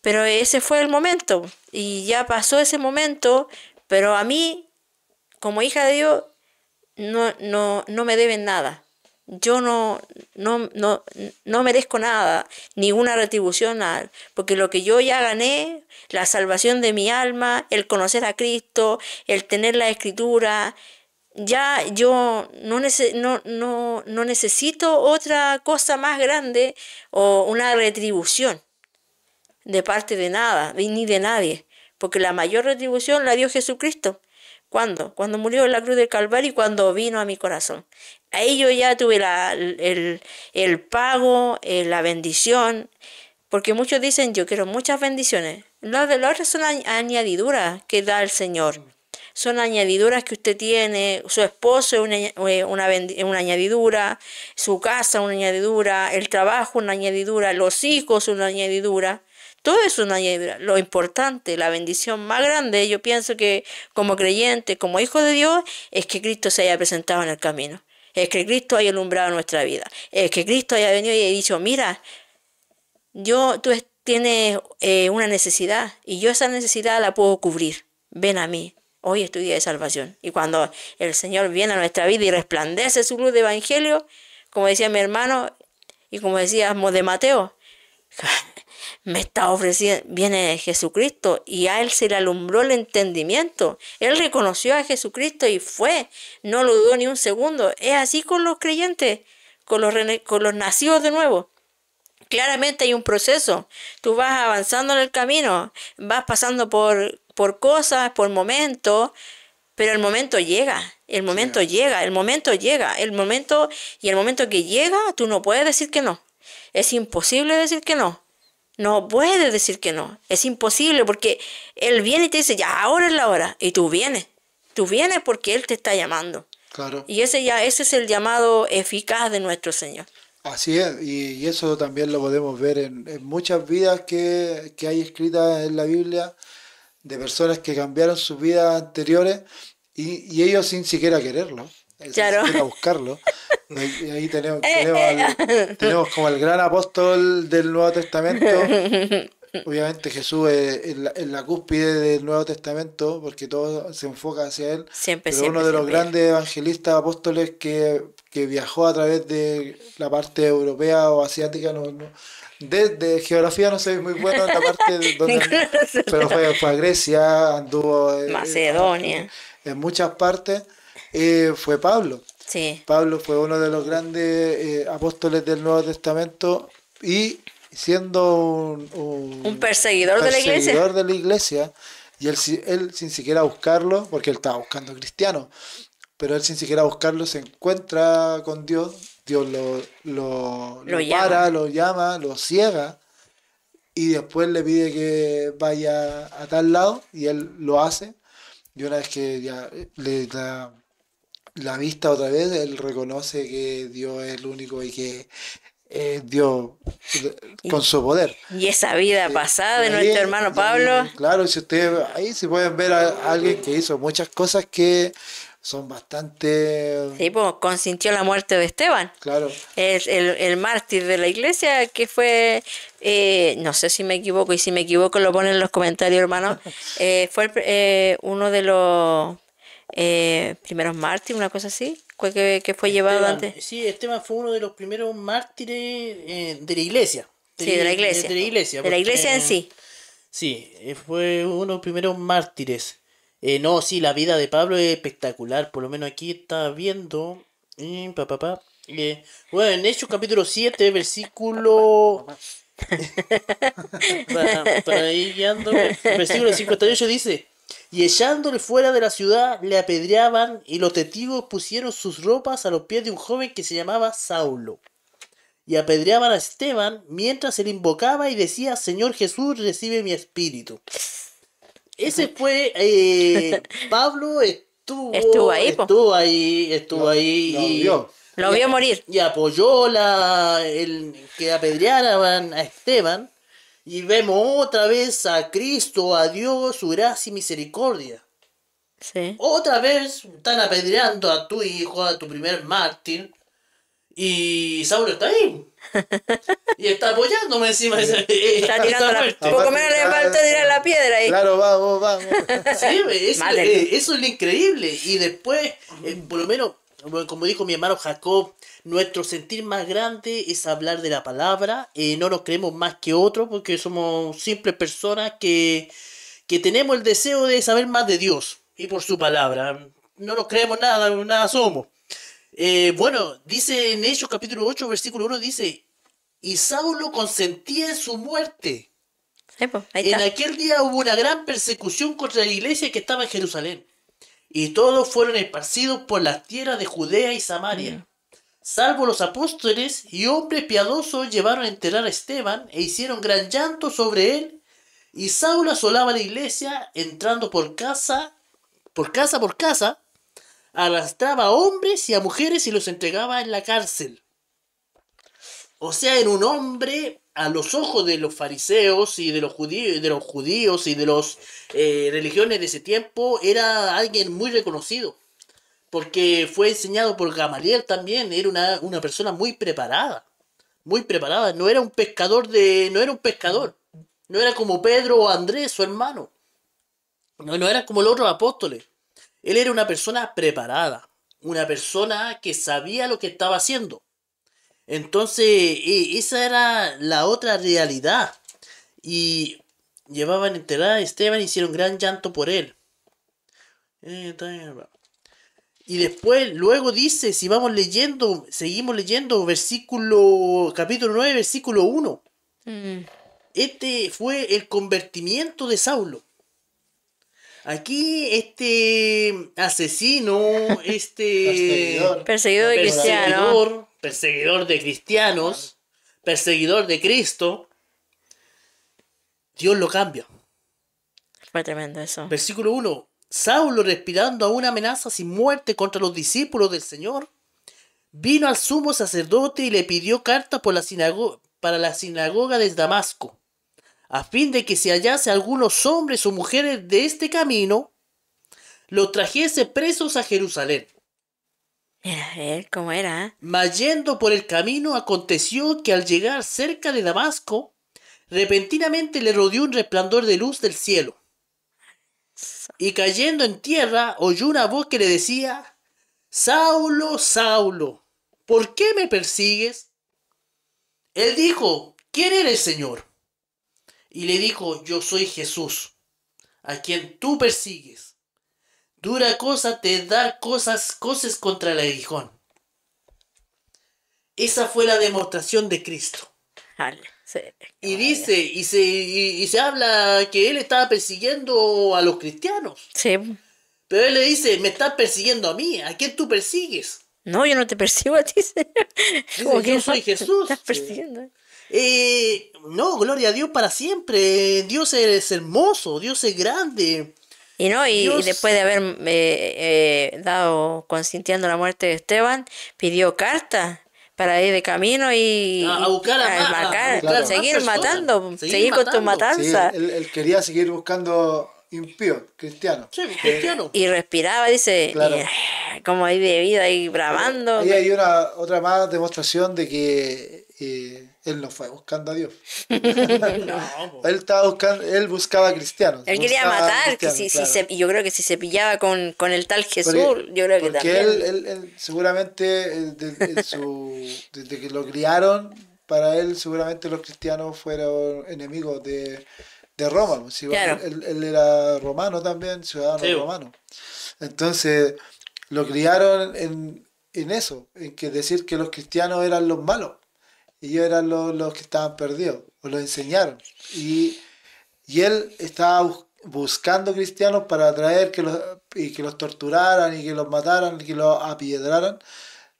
B: Pero ese fue el momento y ya pasó ese momento, pero a mí, como hija de Dios, no me deben nada. Yo no merezco nada, ninguna retribución, nada, porque lo que yo ya gané, la salvación de mi alma, el conocer a Cristo, el tener la Escritura, ya yo no necesito otra cosa más grande o una retribución de parte de nada, ni de nadie, porque la mayor retribución la dio Jesucristo. ¿Cuándo? Cuando murió en la cruz del Calvario y cuando vino a mi corazón. Ahí yo ya tuve el pago, la bendición, porque muchos dicen, yo quiero muchas bendiciones. Las de las otras son añadiduras que da el Señor. Son añadiduras que usted tiene, su esposo es una añadidura, su casa una añadidura, el trabajo una añadidura, los hijos una añadidura. Todo es una añadidura. Lo importante, la bendición más grande, yo pienso que como creyente, como hijo de Dios, es que Cristo se haya presentado en el camino. Es que Cristo haya alumbrado nuestra vida. Es que Cristo haya venido y haya dicho, mira, tú tienes una necesidad y yo esa necesidad la puedo cubrir. Ven a mí. Hoy es tu día de salvación. Y cuando el Señor viene a nuestra vida y resplandece su luz de evangelio, como decía mi hermano y como decíamos de Mateo, me está ofreciendo, viene Jesucristo y a él se le alumbró el entendimiento. Él reconoció a Jesucristo y fue, no lo dudó ni un segundo. Es así con los creyentes, con los nacidos de nuevo. Claramente hay un proceso. Tú vas avanzando en el camino, vas pasando por cosas, por momentos, pero el momento llega, el momento llega, el momento llega, el momento que llega, tú no puedes decir que no. Es imposible decir que no. No puedes decir que no. Es imposible porque Él viene y te dice, ya, ahora es la hora. Y tú vienes. Tú vienes porque Él te está llamando.
A: Claro.
B: Y ese es el llamado eficaz de nuestro Señor.
A: Así es, y eso también lo podemos ver en muchas vidas que hay escritas en la Biblia, de personas que cambiaron sus vidas anteriores y ellos sin siquiera quererlo,
B: Claro.
A: sin siquiera buscarlo. Y ahí tenemos como el gran apóstol del Nuevo Testamento. Obviamente Jesús es en la cúspide del Nuevo Testamento porque todo se enfoca hacia él. Pero uno de los grandes evangelistas apóstoles que viajó a través de la parte europea o asiática, de geografía no soy muy bueno en la parte donde, pero fue a Grecia, anduvo
B: Macedonia,
A: en muchas partes, fue Pablo.
B: Sí.
A: Pablo fue uno de los grandes apóstoles del Nuevo Testamento y siendo un
B: perseguidor de
A: la iglesia, y él sin siquiera buscarlo, porque él estaba buscando cristianos, pero él sin siquiera buscarlo se encuentra con Dios. Dios lo para, lo llama, lo ciega y después le pide que vaya a tal lado y él lo hace, y una vez que ya le da la vista otra vez, él reconoce que Dios es el único y que Dios con su poder.
B: Y esa vida pasada de nuestro hermano Pablo.
A: Claro, si ustedes ahí se pueden ver a alguien que hizo muchas cosas que son bastante...
B: Sí, pues consintió la muerte de Esteban.
A: Claro.
B: El mártir de la iglesia que fue, no sé si me equivoco, y si me equivoco lo ponen en los comentarios, hermano. Fue uno de los primeros mártires, una cosa así, que fue llevado antes.
C: Sí, Esteban fue uno de los primeros mártires de la iglesia.
B: De la iglesia en sí.
C: Sí, fue uno de los primeros mártires. No, sí, la vida de Pablo es espectacular. Por lo menos aquí está viendo. Bueno, en Hechos capítulo 7, versículo. para ir guiando. Versículo 58 dice: y echándole fuera de la ciudad, le apedreaban, y los testigos pusieron sus ropas a los pies de un joven que se llamaba Saulo. Y apedreaban a Esteban mientras él invocaba y decía: Señor Jesús, recibe mi espíritu. ese fue Pablo
B: Estuvo ahí, po.
C: estuvo ahí
A: Lo
C: y,
A: vio.
B: Lo vio morir.
C: y apoyó el que apedrearan a Esteban, y vemos otra vez a Cristo, a Dios, su gracia y misericordia.
B: Sí.
C: Otra vez están apedreando a tu hijo, a tu primer mártir, y Saulo está ahí. Y está apoyándome encima de
B: Está tirando la...
C: muerte.
B: Poco menos le faltó tirar la piedra ahí.
A: Claro, vamos.
C: Sí,
B: Mátenlo.
C: eso es lo increíble. Y después, por lo menos, como dijo mi hermano Jacob, nuestro sentir más grande es hablar de la palabra. No nos creemos más que otros porque somos simples personas que tenemos el deseo de saber más de Dios y por su palabra. No nos creemos nada somos. Bueno, dice en Hechos capítulo 8, versículo 1, dice: y Saulo consentía en su muerte.
B: Sí, pues, ahí
C: En
B: está.
C: aquel día hubo una gran persecución contra la iglesia que estaba en Jerusalén, y todos fueron esparcidos por las tierras de Judea y Samaria. Salvo los apóstoles y hombres piadosos llevaron a enterrar a Esteban e hicieron gran llanto sobre él, y Saulo asolaba la iglesia, entrando por casa, arrastraba a hombres y a mujeres y los entregaba en la cárcel. O sea, era un hombre a los ojos de los fariseos y de los judíos y de los religiones de ese tiempo, era alguien muy reconocido. Porque fue enseñado por Gamaliel también, era una persona muy preparada. Muy preparada. No era un pescador. No era como Pedro o Andrés, su hermano. No era como los otros apóstoles. Él era una persona preparada. Una persona que sabía lo que estaba haciendo. Entonces, esa era la otra realidad. Y llevaban enterrada a Esteban y hicieron gran llanto por él. Y después, luego dice, si vamos leyendo, seguimos leyendo, capítulo 9, versículo 1. Este fue el convertimiento de Saulo. Aquí este asesino,
B: Perseguidor de cristianos.
C: perseguidor de cristianos, perseguidor de Cristo, Dios lo cambia.
B: Fue tremendo eso.
C: Versículo 1. Saulo, respirando aún amenazas y muerte contra los discípulos del Señor, vino al sumo sacerdote y le pidió cartas para la sinagoga de Damasco, a fin de que si hallase algunos hombres o mujeres de este camino, los trajese presos a Jerusalén.
B: Mira, cómo era, ¿eh?
C: Mas yendo por el camino, aconteció que al llegar cerca de Damasco, repentinamente le rodeó un resplandor de luz del cielo. Y cayendo en tierra, oyó una voz que le decía: Saulo, Saulo, ¿por qué me persigues? Él dijo: ¿quién eres, Señor? Y le dijo: yo soy Jesús, a quien tú persigues. Dura cosa te dar cosas contra el aguijón. Esa fue la demostración de Cristo.
B: Dale, sí.
C: Y dice, y se habla que él estaba persiguiendo a los cristianos.
B: Sí.
C: Pero él le dice: me estás persiguiendo a mí, ¿a quién tú persigues?
B: No, yo no te persigo a ti, Señor. Como
C: Dice: yo
B: que
C: soy
B: no,
C: Jesús.
B: Estás persiguiendo.
C: No, gloria a Dios para siempre. Dios es hermoso, Dios es grande.
B: Y no, y
C: Dios-
B: después de haber consintiendo la muerte de Esteban, pidió carta para ir de camino y
C: A buscar a
B: matar,
A: buscar a
B: seguir
C: más personas,
B: matando,
C: seguir
B: seguir con tu
C: matando.
A: Sí,
B: matanza.
A: él quería seguir buscando impíos, cristianos.
C: Sí, cristiano.
B: Y respiraba, dice,
A: Claro.
B: como ahí de vida, ahí bramando.
A: Ahí hay otra más demostración de que él no fue buscando a Dios.
C: No,
A: Él buscaba cristianos.
B: Él quería
A: buscaba
B: matar, que
A: cristianos, claro.
B: yo creo que si se pillaba con el tal Jesús,
A: Porque-
B: yo creo que
A: porque
B: también.
A: él seguramente, desde que lo criaron, para él seguramente los cristianos fueron enemigos de Roma. Pues,
B: Claro.
A: Él era romano también, ciudadano
C: Sí.
A: romano. Entonces lo criaron en eso, en que decir que los cristianos eran los malos. Y ellos eran los que estaban perdidos, o los enseñaron. Y él estaba buscando cristianos para atraer que los torturaran y que los mataran y que los apiedraran.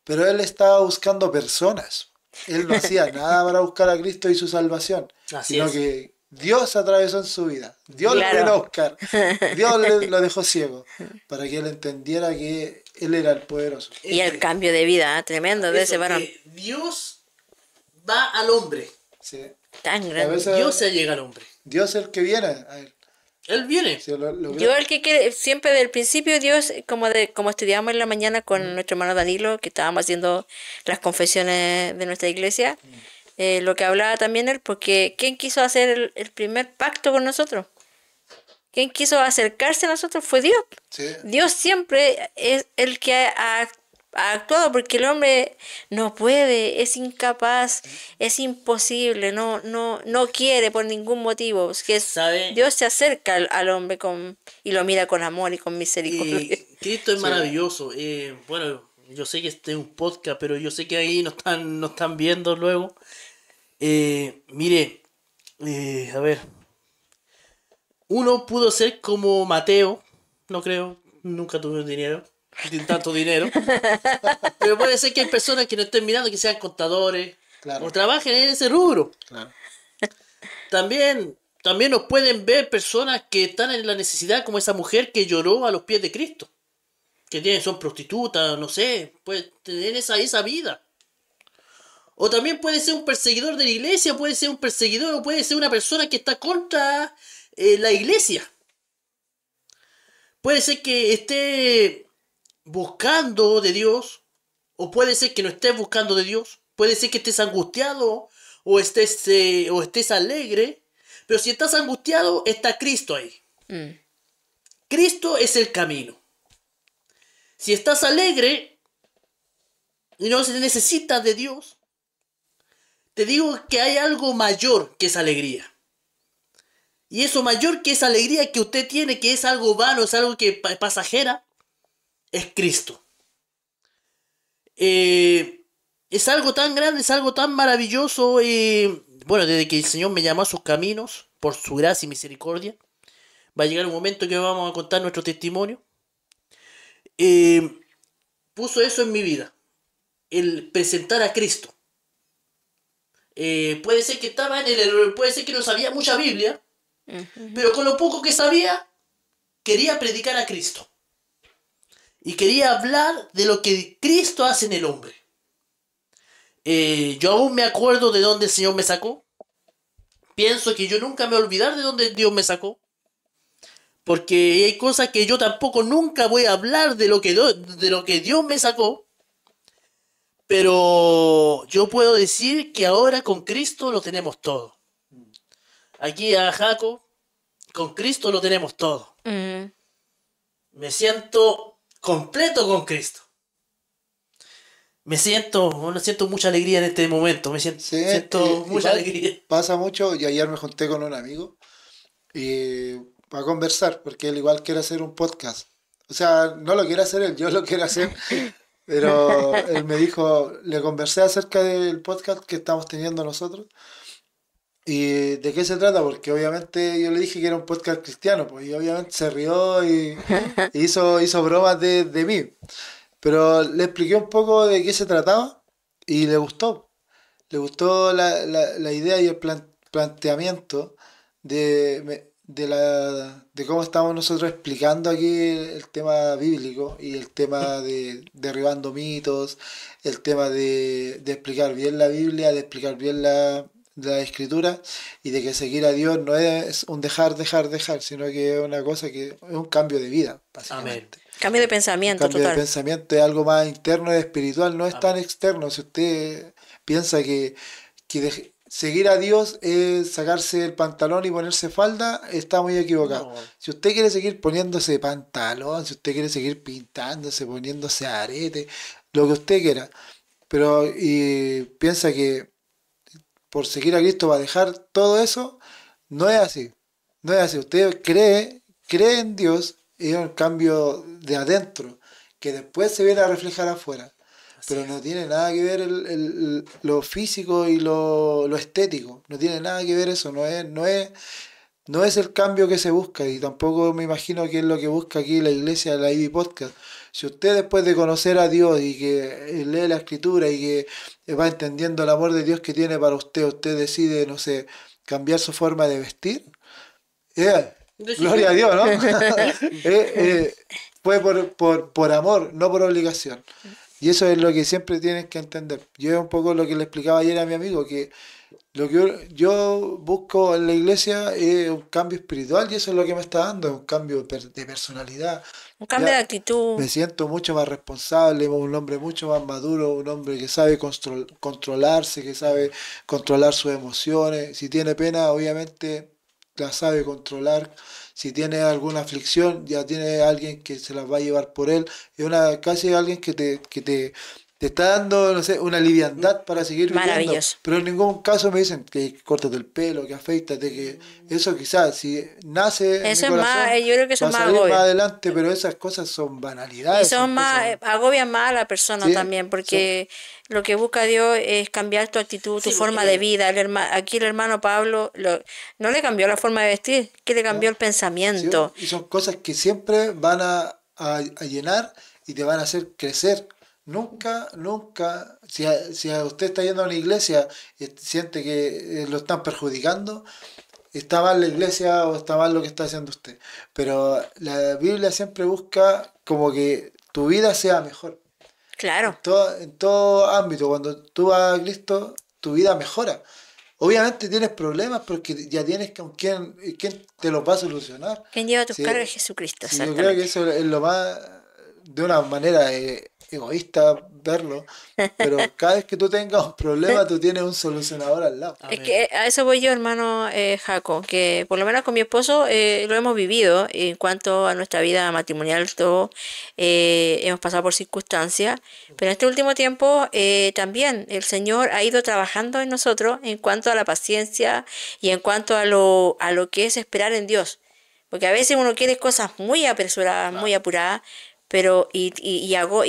A: Pero él estaba buscando personas. Él no hacía nada para buscar a Cristo y su salvación,
C: Así
A: sino
C: es.
A: que Dios atravesó en su vida. Dios
B: Claro.
A: le vino a buscar. Dios lo dejó ciego para que él entendiera que él era el poderoso.
B: Y el cambio de vida, tremendo de
C: Eso,
B: ese varón.
C: que Dios va al hombre.
A: Sí.
B: Tan
A: A
B: grande.
A: veces
C: Dios se llega al hombre.
A: Dios es el que viene a él.
C: Él viene.
A: Sí,
B: Yo el que quiere, siempre del principio Dios, como estudiamos en la mañana con nuestro hermano Danilo, que estábamos haciendo las confesiones de nuestra iglesia, lo que hablaba también él, porque ¿quién quiso hacer el primer pacto con nosotros? ¿Quién quiso acercarse a nosotros? Fue Dios.
A: Sí.
B: Dios siempre es el que ha actuado, porque el hombre no puede, es incapaz, es imposible, no quiere por ningún motivo. Es que
C: ¿Sabe?
B: Dios se acerca al hombre y lo mira con amor y con misericordia.
C: Cristo es maravilloso. Bueno, yo sé que este es un podcast, pero yo sé que ahí no están viendo luego. Mire, a ver. Uno pudo ser como Mateo, no creo, nunca tuve dinero, tanto dinero. Pero puede ser que hay personas que no estén mirando, que sean contadores,
A: Claro.
C: o trabajen en ese rubro.
A: Claro.
C: También nos pueden ver personas que están en la necesidad, como esa mujer que lloró a los pies de Cristo. Que son prostitutas, no sé, puede tener esa vida. O también puede ser un perseguidor de la iglesia, puede ser un perseguidor, o puede ser una persona que está contra la iglesia. Puede ser que esté buscando de Dios, o puede ser que no estés buscando de Dios. Puede ser que estés angustiado, o estés alegre. Pero si estás angustiado, está Cristo ahí.
B: Mm.
C: Cristo es el camino. Si estás alegre y no necesitas de Dios, te digo que hay algo mayor que esa alegría. Y eso mayor que esa alegría que usted tiene, que es algo vano, es algo que pasajera, es Cristo. Es algo tan grande, es algo tan maravilloso. Bueno, desde que el Señor me llamó a sus caminos, por su gracia y misericordia, va a llegar un momento que vamos a contar nuestro testimonio. Puso eso en mi vida, el presentar a Cristo. Puede ser que estaba en el error, puede ser que no sabía mucha Biblia, pero con lo poco que sabía, quería predicar a Cristo. Y quería hablar de lo que Cristo hace en el hombre. Yo aún me acuerdo de dónde el Señor me sacó. Pienso que yo nunca me voy a olvidar de dónde Dios me sacó. Porque hay cosas que yo tampoco nunca voy a hablar de lo que Dios me sacó. Pero yo puedo decir que ahora con Cristo lo tenemos todo. Aquí a Jaco, con Cristo lo tenemos todo.
B: Mm.
C: Me siento completo con Cristo. Siento mucha alegría en este momento. Siento mucha alegría.
A: Pasa mucho, y ayer me junté con un amigo y para conversar, porque él igual quiere hacer un podcast. O sea, no lo quiere hacer él, yo lo quiero hacer. Pero él me dijo, le conversé acerca del podcast que estamos teniendo nosotros. ¿Y de qué se trata? Porque obviamente yo le dije que era un podcast cristiano, pues, y obviamente se rió y hizo bromas de mí. Pero le expliqué un poco de qué se trataba y le gustó. Le gustó la idea y el planteamiento de cómo estamos nosotros explicando aquí el tema bíblico y el tema de derribando mitos, el tema de explicar bien la Biblia, de explicar bien la escritura, y de que seguir a Dios no es un dejar, sino que es una cosa que es un cambio de vida, básicamente.
C: Amén.
B: Cambio de pensamiento
A: Cambio de
B: total.
A: pensamiento es algo más interno y espiritual, no es tan externo. Si usted piensa que seguir a Dios es sacarse el pantalón y ponerse falda, está muy equivocado.
C: No.
A: Si usted quiere seguir poniéndose pantalón, si usted quiere seguir pintándose, poniéndose arete, lo que usted quiera, pero y piensa que por seguir a Cristo va a dejar todo eso, no es así. No es así. Usted cree en Dios y es un cambio de adentro que después se viene a reflejar afuera. Pero no tiene nada que ver lo físico y lo estético. No tiene nada que ver eso. No es el cambio que se busca, y tampoco me imagino que es lo que busca aquí la iglesia, la IB Podcast. Si usted, después de conocer a Dios y que lee la escritura y que va entendiendo el amor de Dios que tiene para usted decide, no sé, cambiar su forma de vestir. Gloria a Dios, ¿no? Fue por amor, no por obligación. Y eso es lo que siempre tienen que entender. Yo es un poco lo que le explicaba ayer a mi amigo, que lo que yo busco en la iglesia es un cambio espiritual y eso es lo que me está dando, un cambio de personalidad.
B: Un cambio de
A: Ya
B: actitud.
A: me siento mucho más responsable, un hombre mucho más maduro, un hombre que sabe controlarse, que sabe controlar sus emociones. Si tiene pena, obviamente la sabe controlar. Si tiene alguna aflicción, ya tiene alguien que se las va a llevar por él. Es casi alguien que te está dando, no sé, una liviandad para seguir viviendo.
B: Maravilloso.
A: Pero en ningún caso me dicen que córtate el pelo, que afeítate, que eso quizás, si nace en mi
B: Eso es
A: corazón,
B: más, yo creo que eso
A: va
B: es
A: a
B: más
A: salir más
B: agobio.
A: adelante, pero esas cosas son
B: Y
A: banalidades,
B: son
A: son
B: más,
A: cosas...
B: agobian más a la persona
A: Sí,
B: también, porque lo que busca Dios es cambiar tu actitud, tu
C: Sí,
B: forma de vida. Aquí el hermano Pablo no le cambió la forma de vestir, que le cambió el
A: ¿sí?
B: pensamiento.
A: Y son cosas que siempre van a llenar y te van a hacer crecer. Nunca, si a usted está yendo a una iglesia y siente que lo están perjudicando, está mal la iglesia o está mal lo que está haciendo usted. Pero la Biblia siempre busca como que tu vida sea mejor.
B: Claro.
A: En todo ámbito, cuando tú vas a Cristo, tu vida mejora. Obviamente tienes problemas porque ya tienes con quién te los va a solucionar.
B: ¿Quién lleva tus
A: Sí,
B: cargas? Jesucristo,
A: sí, yo creo que
B: exactamente.
A: eso es lo más, de una manera egoísta verlo, pero cada vez que tú tengas un problema, tú tienes un solucionador al lado.
B: Es
C: Amén.
B: que a eso voy yo, hermano Jaco, que por lo menos con mi esposo lo hemos vivido en cuanto a nuestra vida matrimonial, todo hemos pasado por circunstancias, pero en este último tiempo también el Señor ha ido trabajando en nosotros en cuanto a la paciencia y en cuanto a lo que es esperar en Dios, porque a veces uno quiere cosas muy apresuradas, muy apuradas, pero y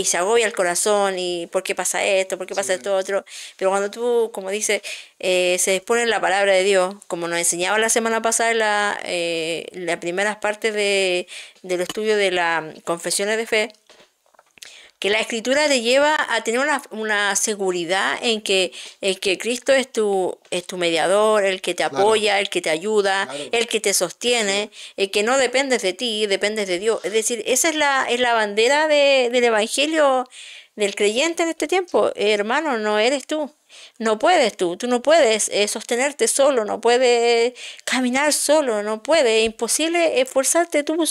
B: se agobia el corazón y ¿por qué pasa esto? ¿Por qué pasa esto otro? Pero cuando tú, como dices, se expone en la palabra de Dios, como nos enseñaba la semana pasada en las primeras partes del estudio de las confesiones de fe, que la escritura te lleva a tener una seguridad en que Cristo es tu mediador, el que te
A: Claro,
B: apoya, el que te ayuda,
A: claro.
B: el que te sostiene, el que no dependes de ti, dependes de Dios. Es decir, esa es la bandera del evangelio del creyente en este tiempo. Hermano, no eres tú. No puedes tú no puedes sostenerte solo, no puedes caminar solo, no puedes, es imposible esforzarte tú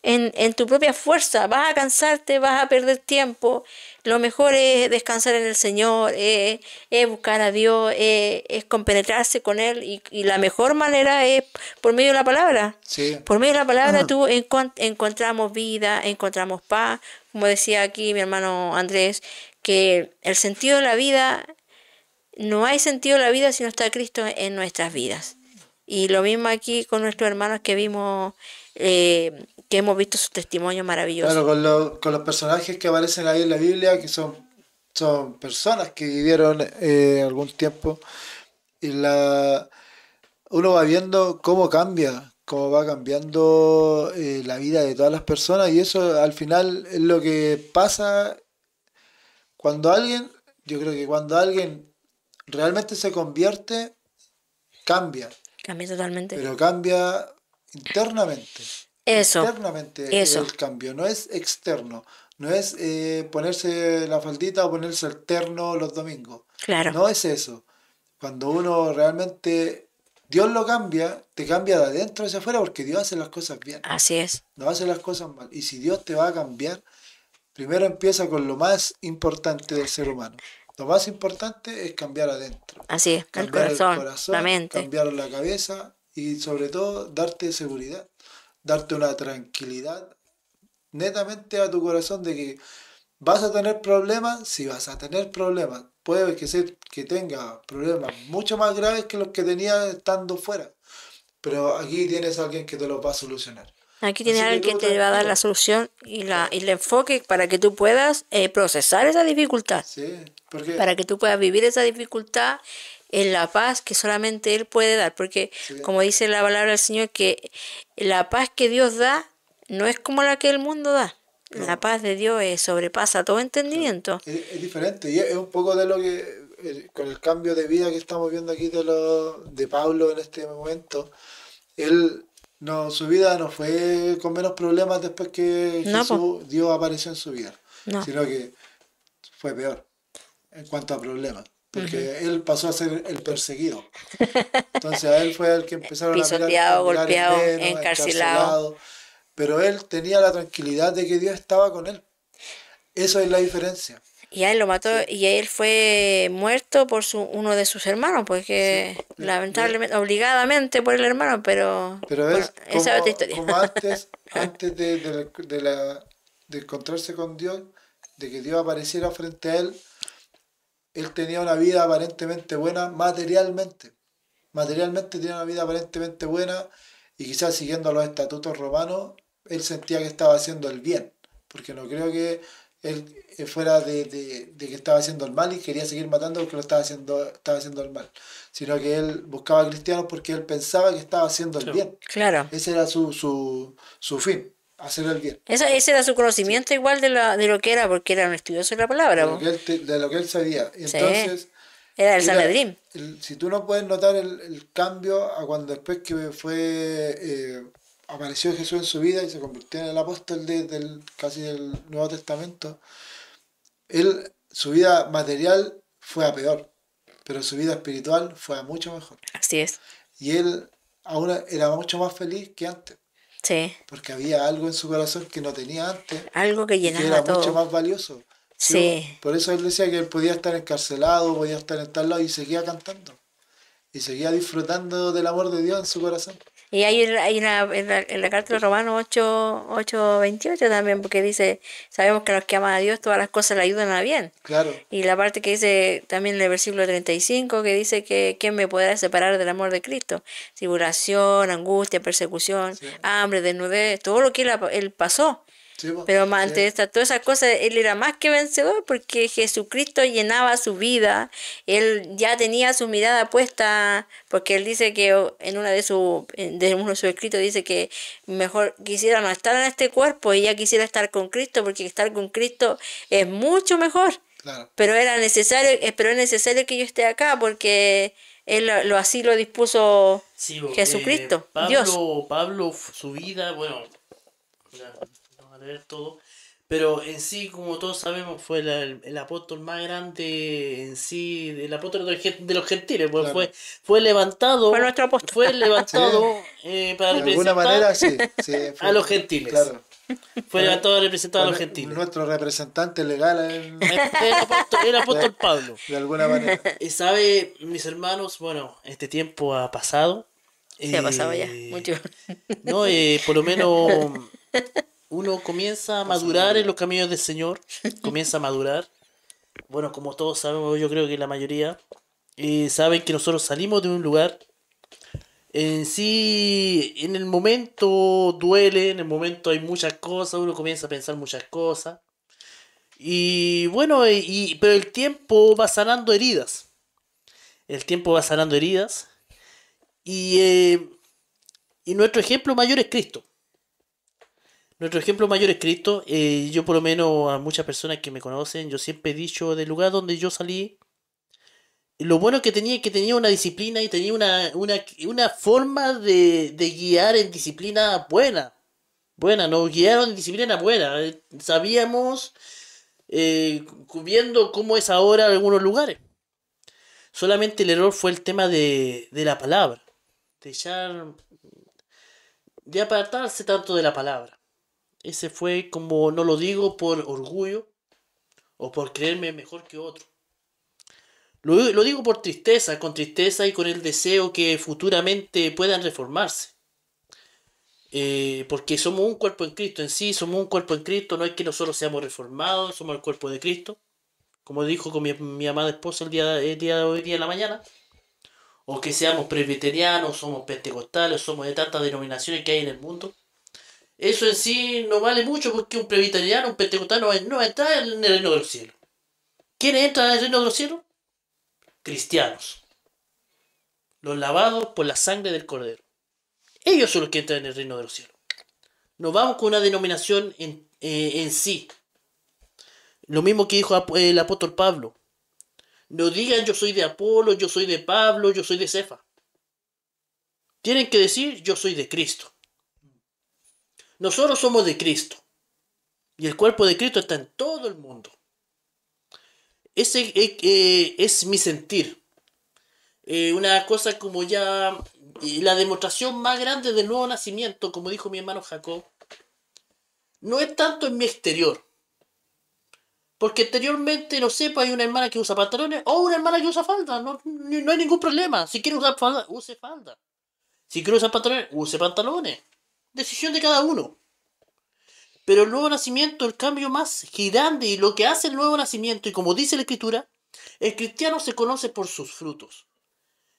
B: en tu propia fuerza, vas a cansarte, vas a perder tiempo. Lo mejor es descansar en el Señor, es buscar a Dios, es compenetrarse con Él y la mejor manera es por medio de la palabra.
A: Sí,
B: Por medio de la palabra tú encontramos vida, encontramos paz, como decía aquí mi hermano Andrés, que el sentido de la vida, no hay sentido de la vida si no está Cristo en nuestras vidas. Y lo mismo aquí con nuestros hermanos que vimos, que hemos visto su testimonio maravilloso.
A: claro, con los personajes que aparecen ahí en la Biblia, que son personas que vivieron algún tiempo, y uno va viendo cómo va cambiando la vida de todas las personas, y eso al final es lo que pasa cuando yo creo que cuando alguien realmente se convierte, cambia,
B: Cambia totalmente.
A: pero cambia internamente.
B: Eso,
A: Internamente
B: eso,
A: el cambio, no es externo, no es ponerse la faldita o ponerse el terno los domingos,
B: claro,
A: no es eso. Cuando uno realmente, Dios lo cambia, te cambia de adentro hacia afuera porque Dios hace las cosas bien,
B: así es,
A: no hace las cosas mal. Y si Dios te va a cambiar, primero empieza con lo más importante del ser humano. Lo más importante es cambiar adentro,
B: así es, el
A: cambiar el
B: corazón, la
A: corazón,
B: mente,
A: cambiar la cabeza y sobre todo darte seguridad, darte una tranquilidad netamente a tu corazón de que vas a tener problemas, sí vas a tener problemas. Puede que tenga problemas mucho más graves que los que tenía estando fuera, pero aquí tienes a alguien que te los va a solucionar.
B: Aquí tienes
A: Así que
B: alguien que
A: tú
B: te va a dar la
A: tranquilo.
B: solución y el enfoque para que tú puedas procesar esa dificultad,
A: Sí, porque
B: para que tú puedas vivir esa dificultad en la paz que solamente Él puede dar, porque
A: sí,
B: como dice la palabra del Señor, que la paz que Dios da no es como la que el mundo da. La
A: no,
B: paz de Dios sobrepasa todo
A: claro,
B: entendimiento.
A: es diferente y es un poco de lo que con el cambio de vida que estamos viendo aquí de Pablo en este momento, él no, su vida no fue con menos problemas después que
B: No, po.
A: Jesús, Dios apareció en su vida,
B: No.
A: sino que fue peor en cuanto a problemas, porque él pasó a ser el perseguido. Entonces a él fue el que empezaron a
B: Pisoteado,
A: mirar en
B: golpeado,
A: menos,
B: encarcelado.
A: pero él tenía la tranquilidad de que Dios estaba con él. Eso es la diferencia.
B: Y a él lo mató,
A: Sí.
B: y él fue muerto por uno de sus hermanos, porque
A: Sí.
B: lamentablemente, obligadamente por el hermano, pero
A: Pero
B: bueno,
A: ves,
B: esa es otra historia.
A: como antes de encontrarse con Dios, de que Dios apareciera frente a él tenía una vida aparentemente buena materialmente. Materialmente tenía una vida aparentemente buena y quizás siguiendo los estatutos romanos, él sentía que estaba haciendo el bien, porque no creo que él fuera de que estaba haciendo el mal y quería seguir matando porque estaba haciendo el mal, sino que él buscaba cristianos porque él pensaba que estaba haciendo el
C: Sí.
A: bien.
B: Claro.
A: Ese era su fin, hacer el bien.
B: Ese era su conocimiento igual de lo que era, porque era un estudioso de la palabra.
A: De lo
B: Po.
A: que de lo que él sabía. Y
B: Sí.
A: entonces,
B: Era el
A: era-
B: Sanedrín.
A: si tú no puedes notar el cambio a cuando después que apareció Jesús en su vida y se convirtió en el apóstol casi del Nuevo Testamento, su vida material fue a peor, pero su vida espiritual fue a mucho mejor.
B: Así es.
A: Y él ahora era mucho más feliz que antes,
B: Sí.
A: porque había algo en su corazón que no tenía antes
B: Algo que
A: y que
B: llenaba
A: era mucho
B: todo.
A: más valioso.
B: Sí.
A: Por eso él decía que él podía estar encarcelado, podía estar en tal lado y seguía cantando. Y seguía disfrutando del amor de Dios en su corazón.
B: Y hay en la carta de Romanos 8:28 también, porque dice, sabemos que a los que aman a Dios todas las cosas le ayudan a bien.
A: Claro,
B: Y la parte que dice también en el versículo 35, que dice que ¿quién me podrá separar del amor de Cristo? Tribulación, angustia, persecución,
A: Sí.
B: hambre, desnudez, todo lo que él pasó.
A: sí, po,
B: Pero
A: sí,
B: ante todas esas cosas, él era más que vencedor porque Jesucristo llenaba su vida. Él ya tenía su mirada puesta, porque él dice que en de uno de sus escritos dice que mejor quisiera no estar en este cuerpo y ya quisiera estar con Cristo, porque estar con Cristo es mucho mejor.
A: claro.
B: Pero es necesario que yo esté acá porque él así lo dispuso
C: Sí,
B: Jesucristo,
C: Pablo,
B: Dios.
C: Pablo, su vida, bueno, ya, no vamos a leer todo, pero en sí, como todos sabemos, fue el apóstol más grande en sí, el apóstol de los gentiles, pues
A: Claro.
C: fue levantado,
B: Fue nuestro apóstol.
C: fue levantado para
A: De alguna
C: representar
A: manera, sí.
C: a los gentiles.
A: Claro.
C: Fue levantado a representar a los
A: Fue
C: gentiles.
A: nuestro representante legal
C: El apóstol Pablo.
A: de alguna manera.
C: Y sabe, mis hermanos, bueno, este tiempo ha pasado.
B: Se ha pasado ya, mucho.
C: No, por lo menos uno comienza a madurar en los caminos del Señor, comienza a madurar. Bueno, como todos sabemos, yo creo que la mayoría saben que nosotros salimos de un lugar. En sí, en el momento duele, en el momento hay muchas cosas, uno comienza a pensar muchas cosas. Y bueno, pero el tiempo va sanando heridas. El tiempo va sanando heridas. Y nuestro ejemplo mayor es Cristo. Nuestro ejemplo mayor es Cristo. Yo por lo menos a muchas personas que me conocen, yo siempre he dicho del lugar donde yo salí, lo bueno que tenía una disciplina y tenía una forma de guiar en disciplina buena. Buena, nos guiaron en disciplina buena. Sabíamos, viendo cómo es ahora en algunos lugares. Solamente el error fue el tema de la palabra. De apartarse tanto de la palabra. Ese fue como, no lo digo por orgullo o por creerme mejor que otro. Lo digo por tristeza, con tristeza y con el deseo que futuramente puedan reformarse. Porque somos un cuerpo en Cristo en sí, somos un cuerpo en Cristo, no es que nosotros seamos reformados, somos el cuerpo de Cristo. Como dijo con mi amada esposa el día de hoy día en la mañana. O que seamos presbiterianos, somos pentecostales, somos de tantas denominaciones que hay en el mundo. Eso en sí no vale mucho porque un presbiteriano, un pentecostal no va a entrar en el reino de los cielos. ¿Quiénes entran en el reino de los cielos? Cristianos. Los lavados por la sangre del Cordero. Ellos son los que entran en el reino de los cielos. No vamos con una denominación en sí. Lo mismo que dijo el apóstol Pablo. No digan yo soy de Apolo, yo soy de Pablo, yo soy de Cefa. Tienen que decir yo soy de Cristo. Nosotros somos de Cristo. Y el cuerpo de Cristo está en todo el mundo. Ese es mi sentir. Una cosa como ya... la demostración más grande del nuevo nacimiento, como dijo mi hermano Jacob, no es tanto en mi exterior. Porque exteriormente, no sé, pues hay una hermana que usa pantalones o una hermana que usa falda. No hay ningún problema. Si quiere usar falda, use falda. Si quiere usar pantalones, use pantalones. Decisión de cada uno. Pero el nuevo nacimiento, el cambio más grande y lo que hace el nuevo nacimiento, y como dice la Escritura, el cristiano se conoce por sus frutos.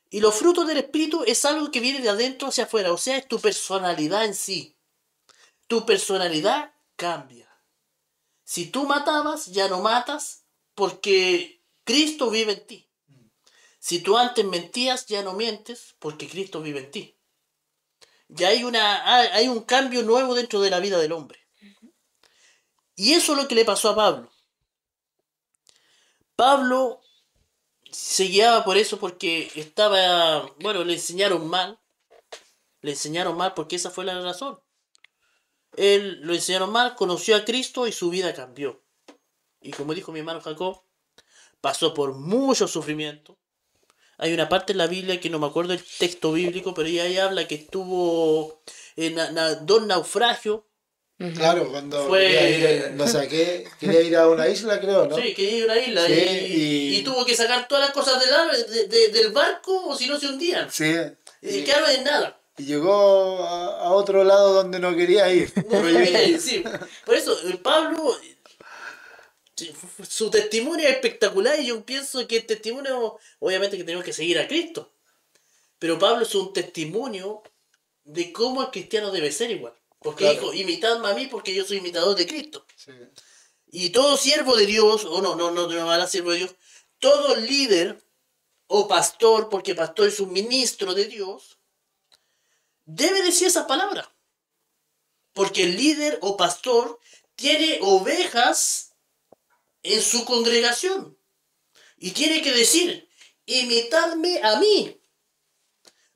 C: Y los frutos del Espíritu es algo que viene de adentro hacia afuera, o sea, es tu personalidad en sí. Tu personalidad cambia. Si tú matabas, ya no matas porque Cristo vive en ti. Si tú antes mentías, ya no mientes porque Cristo vive en ti. Ya hay un cambio nuevo dentro de la vida del hombre. Y eso es lo que le pasó a Pablo. Pablo se guiaba por eso porque le enseñaron mal. Le enseñaron mal porque esa fue la razón. Él lo enseñaron mal, conoció a Cristo y su vida cambió. Y como dijo mi hermano Jacob, pasó por mucho sufrimiento. Hay una parte en la Biblia que no me acuerdo el texto bíblico, pero ahí habla que estuvo en dos naufragios.
A: Claro, cuando quería ir, quería ir a una isla, creo, ¿no?
C: Sí, quería ir a una isla y tuvo que sacar todas las cosas del barco o si no se hundían.
A: Sí.
C: Y quedaron en nada.
A: Y llegó a otro lado donde no quería ir.
C: No quería ir, sí. Por eso, Pablo, su testimonio es espectacular y yo pienso que el testimonio, obviamente que tenemos que seguir a Cristo. Pero Pablo es un testimonio de cómo el cristiano debe ser igual. Porque claro, dijo, imitadme a mí porque yo soy imitador de Cristo. Sí. Y todo siervo de Dios, o no siervo de Dios, todo líder o pastor, porque pastor es un ministro de Dios, debe decir esa palabra. Porque el líder o pastor tiene ovejas en su congregación. Y tiene que decir, imitadme a mí.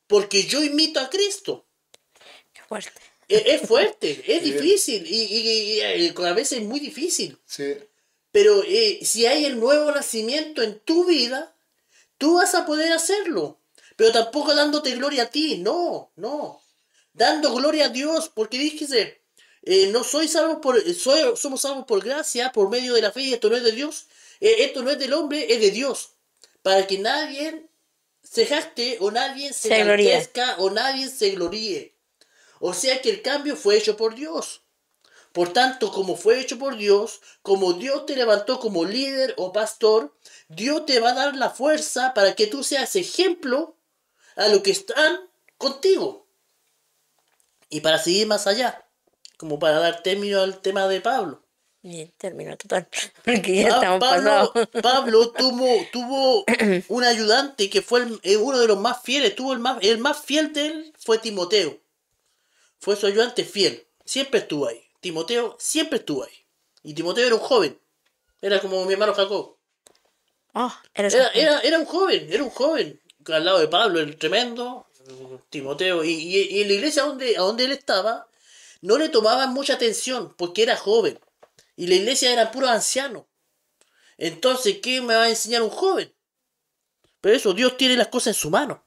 C: Porque yo imito a Cristo.
B: Qué fuerte.
C: Es fuerte, es difícil y a veces es muy difícil.
A: Sí.
C: Pero si hay el nuevo nacimiento en tu vida, tú vas a poder hacerlo. Pero tampoco dándote gloria a ti, no. Dando gloria a Dios, porque dijiste, somos salvos por gracia, por medio de la fe, y esto no es de Dios, esto no es del hombre, es de Dios. Para que nadie se jacte, o nadie se enaltezca, o nadie se gloríe. O sea que el cambio fue hecho por Dios. Por tanto, como fue hecho por Dios, como Dios te levantó como líder o pastor, Dios te va a dar la fuerza para que tú seas ejemplo a los que están contigo. Y para seguir más allá, como para dar término al tema de Pablo.
B: Bien, término total, porque ya estamos pasados.
C: Pablo tuvo un ayudante que fue uno de los más fieles, el más fiel de él fue Timoteo. Fue su ayudante fiel. Siempre estuvo ahí. Timoteo siempre estuvo ahí. Y Timoteo era un joven. Era como mi hermano Jacob. Era un joven. Al lado de Pablo, el tremendo. Timoteo. Y en la iglesia donde él estaba, no le tomaban mucha atención porque era joven. Y la iglesia eran puros ancianos. Entonces, ¿qué me va a enseñar un joven? Pero eso, Dios tiene las cosas en su mano.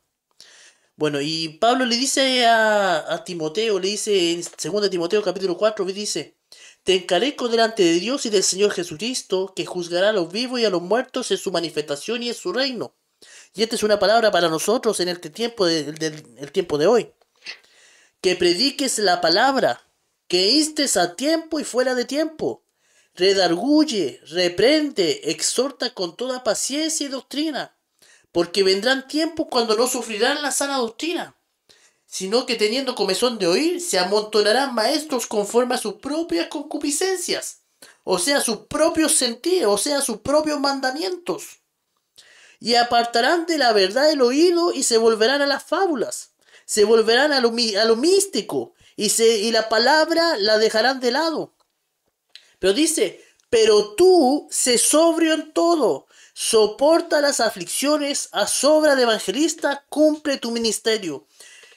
C: Bueno, y Pablo le dice a Timoteo, le dice en 2 Timoteo capítulo 4, dice, te encarezco delante de Dios y del Señor Jesucristo, que juzgará a los vivos y a los muertos en su manifestación y en su reino. Y esta es una palabra para nosotros en el tiempo de hoy. Que prediques la palabra, que instes a tiempo y fuera de tiempo. Redarguye, reprende, exhorta con toda paciencia y doctrina. Porque vendrán tiempos cuando no sufrirán la sana doctrina, sino que teniendo comezón de oír, se amontonarán maestros conforme a sus propias concupiscencias, o sea, sus propios sentidos, o sea, sus propios mandamientos. Y apartarán de la verdad el oído y se volverán a las fábulas, se volverán a lo místico, y la palabra la dejarán de lado. Pero dice, pero tú sé sobrio en todo, soporta las aflicciones, a sobra de evangelista, cumple tu ministerio.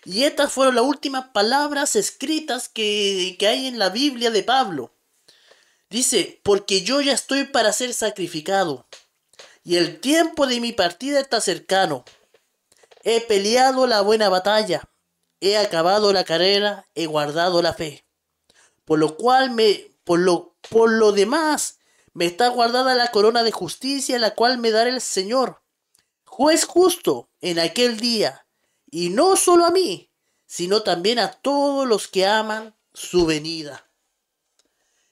C: Y estas fueron las últimas palabras escritas que hay en la Biblia de Pablo. Dice, porque yo ya estoy para ser sacrificado, y el tiempo de mi partida está cercano. He peleado la buena batalla, he acabado la carrera, he guardado la fe. Por lo cual por lo demás, me está guardada la corona de justicia, la cual me dará el Señor, juez justo, en aquel día, y no solo a mí, sino también a todos los que aman su venida.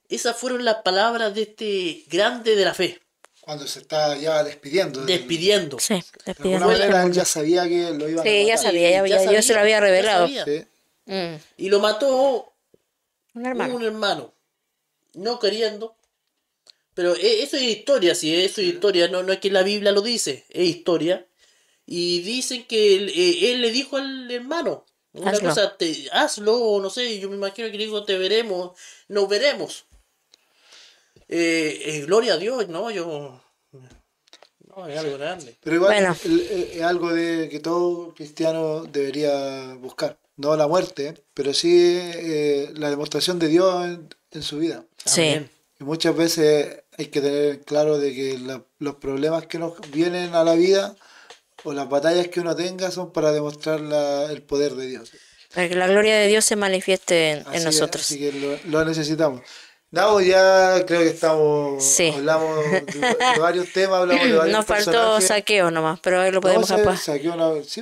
C: Esas fueron las palabras de este grande de la fe,
A: Cuando se está ya despidiendo.
C: despidiendo.
B: Sí,
A: De
B: despidiendo.
A: alguna manera él ya sabía que lo iban a
B: Sí, ya
A: matar.
B: sabía, yo se lo había revelado.
C: ya
A: Sí.
C: sabía.
B: Mm,
C: Y lo mató
B: un hermano.
C: un hermano, no queriendo. Pero eso es historia, sí, eso es historia, no es que la Biblia lo dice, es historia. Y dicen que él le dijo al hermano, una
B: Hazlo.
C: cosa, hazlo, o no sé, yo me imagino que le dijo, nos veremos. Gloria a Dios, no, no, es algo grande.
A: Pero igual
B: Bueno.
A: es algo de que todo cristiano debería buscar. No la muerte, pero sí la demostración de Dios en su vida.
B: Sí.
C: Amén.
A: Y muchas veces hay que tener claro de que los problemas que nos vienen a la vida o las batallas que uno tenga son para demostrar el poder de Dios.
B: Para que la gloria de Dios se manifieste en
A: Así,
B: nosotros.
A: así que lo necesitamos. Nabo, ya creo que estamos,
B: Sí.
A: hablamos de varios temas, hablamos de varios
B: Nos faltó
A: personajes.
B: Saqueo nomás, pero ahí lo podemos
A: No,
B: capaz.
A: saqué sí,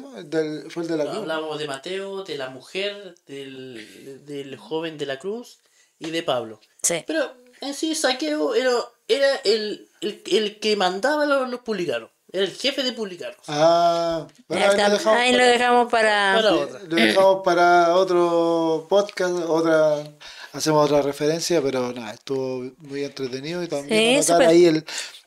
A: fue el de la cruz.
C: Hablamos de Mateo, de la mujer, del joven de la cruz y de Pablo.
B: Sí.
C: Pero en sí, Saqueo era el que mandaba a los publicanos. Era el jefe de publicanos.
A: Ah, bueno,
B: Ahí lo dejamos para...
C: para otra.
A: lo dejamos para otro podcast, hacemos otra referencia, pero nada, estuvo muy entretenido y también
B: Sí,
A: anotar
B: súper.
A: ahí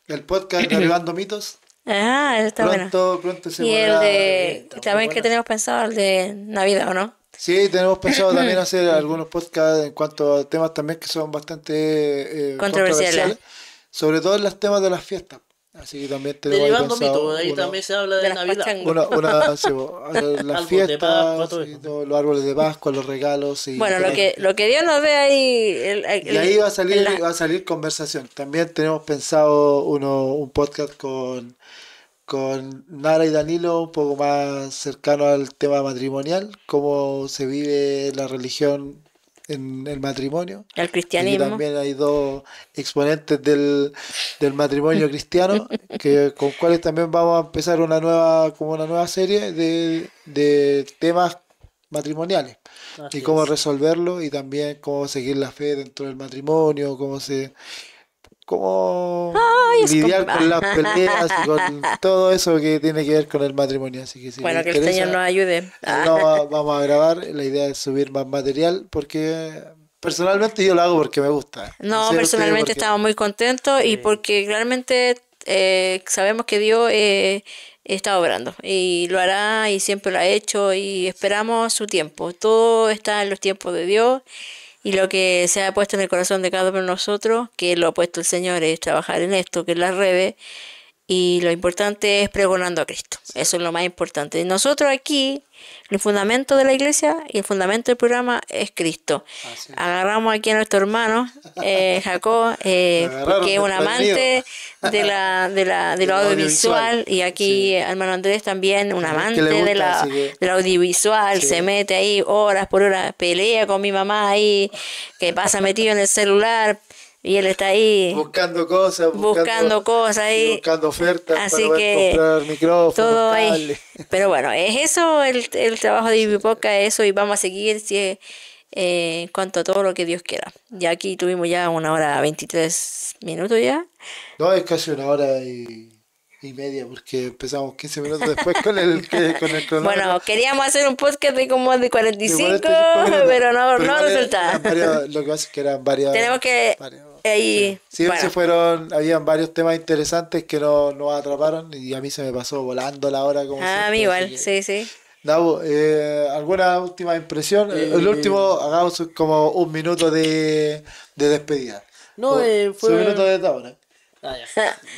A: el podcast Derribando Mitos.
B: Ah, está bueno.
A: Pronto se
B: Y el
A: podrá-
B: de...
C: está muy
B: También
C: buena.
B: que tenemos pensado el de Navidad, ¿o no?
A: Sí, tenemos pensado también hacer algunos podcasts en cuanto a temas también que son bastante
B: Controversiales.
A: sobre todo en los temas de las fiestas. Así que también tenemos ahí
C: Derivando
A: pensado
C: mitos, ahí también se habla de
B: de las
C: Navidad.
B: pachangas.
A: sí, las
C: Árbol de
A: fiestas,
C: Pascua, todo
A: y
C: eso.
A: todo, los árboles de Pascua, los regalos. Y
B: Bueno,
A: todo.
B: lo que Dios nos dé ahí...
A: Y ahí va a salir,
B: la-
A: va a salir conversación. También tenemos pensado un podcast con Nara y Danilo, un poco más cercano al tema matrimonial, cómo se vive la religión en el matrimonio.
B: el
A: Aquí
B: cristianismo.
A: también hay dos exponentes del matrimonio cristiano, con cuales también vamos a empezar una nueva serie de temas matrimoniales
C: Así
A: y cómo
C: es.
A: resolverlo y también cómo seguir la fe dentro del matrimonio, cómo lidiar con las peleas y con todo eso que tiene que ver con el matrimonio. Así que si
B: Bueno,
A: les
B: que el
A: interesa,
B: Señor nos ayude.
A: vamos a grabar. La idea es subir más material porque personalmente yo lo hago porque me gusta.
B: No,
A: sé ustedes
B: personalmente
A: por qué.
B: estamos muy contentos y porque realmente sabemos que Dios está obrando y lo hará y siempre lo ha hecho y esperamos su tiempo. Todo está en los tiempos de Dios y lo que se ha puesto en el corazón de cada uno de nosotros, que lo ha puesto el Señor, es trabajar en esto, que es las redes. Y lo importante es pregonando a Cristo. Eso es lo más importante. Nosotros aquí, el fundamento de la iglesia y el fundamento del programa es Cristo.
A: Así es.
B: Agarramos aquí a nuestro hermano, Jacob, porque es un amante de lo audiovisual. Y aquí hermano Andrés también, un amante
A: le gusta, así que-
B: del audiovisual.
A: Sí.
B: Se mete ahí horas por horas, pelea con mi mamá ahí, que pasa metido en el celular. Y él está ahí
A: Buscando cosas,
B: buscando cosas ahí.
A: buscando ofertas
B: Así
A: para poder
B: que
A: comprar micrófonos,
B: todo ahí.
A: cables.
B: Pero bueno, es eso el trabajo de Bipoca, eso, y vamos a seguir en cuanto a todo lo que Dios quiera. Ya aquí tuvimos ya 1 hora 23 minutos ya.
A: No, es casi 1 hora y media porque empezamos 15 minutos después con el cronómetro.
B: Bueno, queríamos hacer un podcast de como de 45,
A: 45 minutos.
B: pero no
A: igual
B: resultaba.
A: lo que pasa es que eran varias.
B: Tenemos que ahí.
A: Sí,
B: bueno.
A: habían varios temas interesantes que nos atraparon y a mí se me pasó volando la hora como
B: A mí
A: siempre,
B: igual,
A: así que-
B: sí, sí.
A: Nabo, ¿alguna última impresión? El último, hagamos como 1 minuto de despedida.
C: No,
A: Su
C: fue...
A: minuto de ahora.
C: Ah,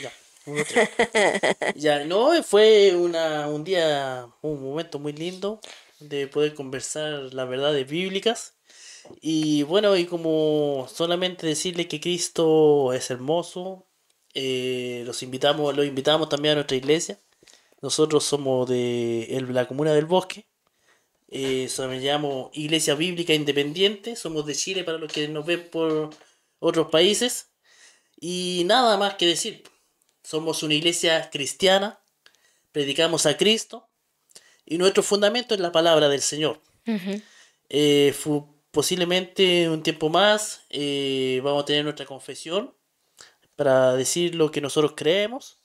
C: ya. 1-3. Ya, no, fue un día, un momento muy lindo de poder conversar las verdades bíblicas. Y bueno, y como solamente decirle que Cristo es hermoso, los invitamos también a nuestra iglesia. Nosotros somos de la comuna del Bosque. Me llamo Iglesia Bíblica Independiente. Somos de Chile para los que nos ven por otros países. Y nada más que decir. Somos una iglesia cristiana. Predicamos a Cristo. Y nuestro fundamento es la palabra del Señor.
B: Ujú.
C: Posiblemente un tiempo más vamos a tener nuestra confesión para decir lo que nosotros creemos.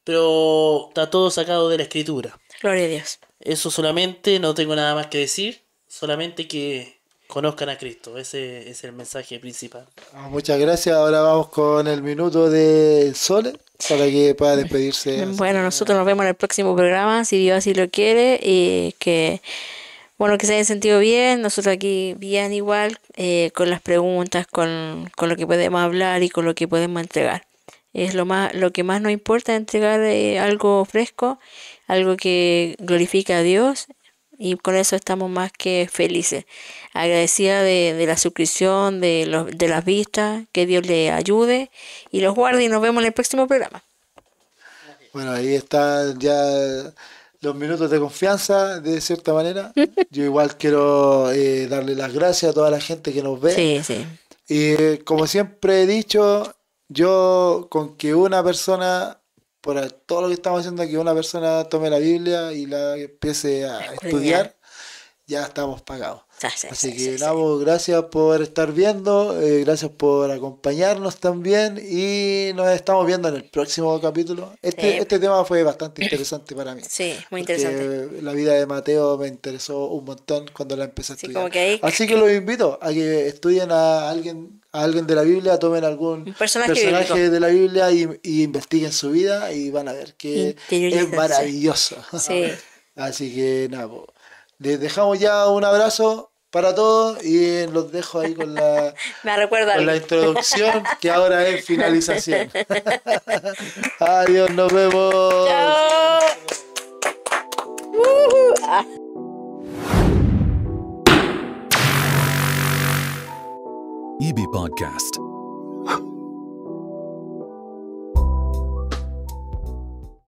C: Pero está todo sacado de la Escritura.
B: Gloria a Dios.
C: Eso solamente, no tengo nada más que decir, solamente que conozcan a Cristo, ese es el mensaje principal.
A: Muchas gracias. Ahora vamos con el minuto de Sole para que pueda despedirse.
B: Bueno, nosotros nos vemos en el próximo programa, si Dios así lo quiere, y que, bueno, que se hayan sentido bien, nosotros aquí bien igual, con las preguntas, con lo que podemos hablar y con lo que podemos entregar. Es lo que más nos importa, entregar algo fresco, algo que glorifica a Dios, y con eso estamos más que felices. Agradecida de la suscripción, de las vistas, que Dios le ayude y los guarde, y nos vemos en el próximo programa.
A: Bueno, ahí están ya los minutos de confianza, de cierta manera. Yo igual quiero darle las gracias a toda la gente que nos ve.
B: Sí, sí.
A: Y como siempre he dicho, yo con que una persona, por todo lo que estamos haciendo, que una persona tome la Biblia y la empiece a estudiar, ya estamos pagados. Así que nada, pues, gracias por estar viendo, gracias por acompañarnos también, y nos estamos viendo en el próximo capítulo. Este tema fue bastante interesante para mí.
B: Sí, muy
A: porque
B: interesante.
A: la vida de Mateo me interesó un montón cuando la empecé a
B: Sí,
A: estudiar.
B: como que ahí-
A: Así que los invito a que estudien a alguien de la Biblia, tomen algún
B: Un personaje bíblico.
A: de la Biblia y investiguen su vida, y van a ver que es
B: Interiorícense.
A: maravilloso.
B: Sí.
A: Así que nada, pues, les dejamos ya un abrazo para todos y los dejo ahí con
B: Me recuerda
A: con la
B: algo.
A: introducción, que ahora es finalización. Adiós, nos vemos.
B: Chao. Ah.
D: EB Podcast.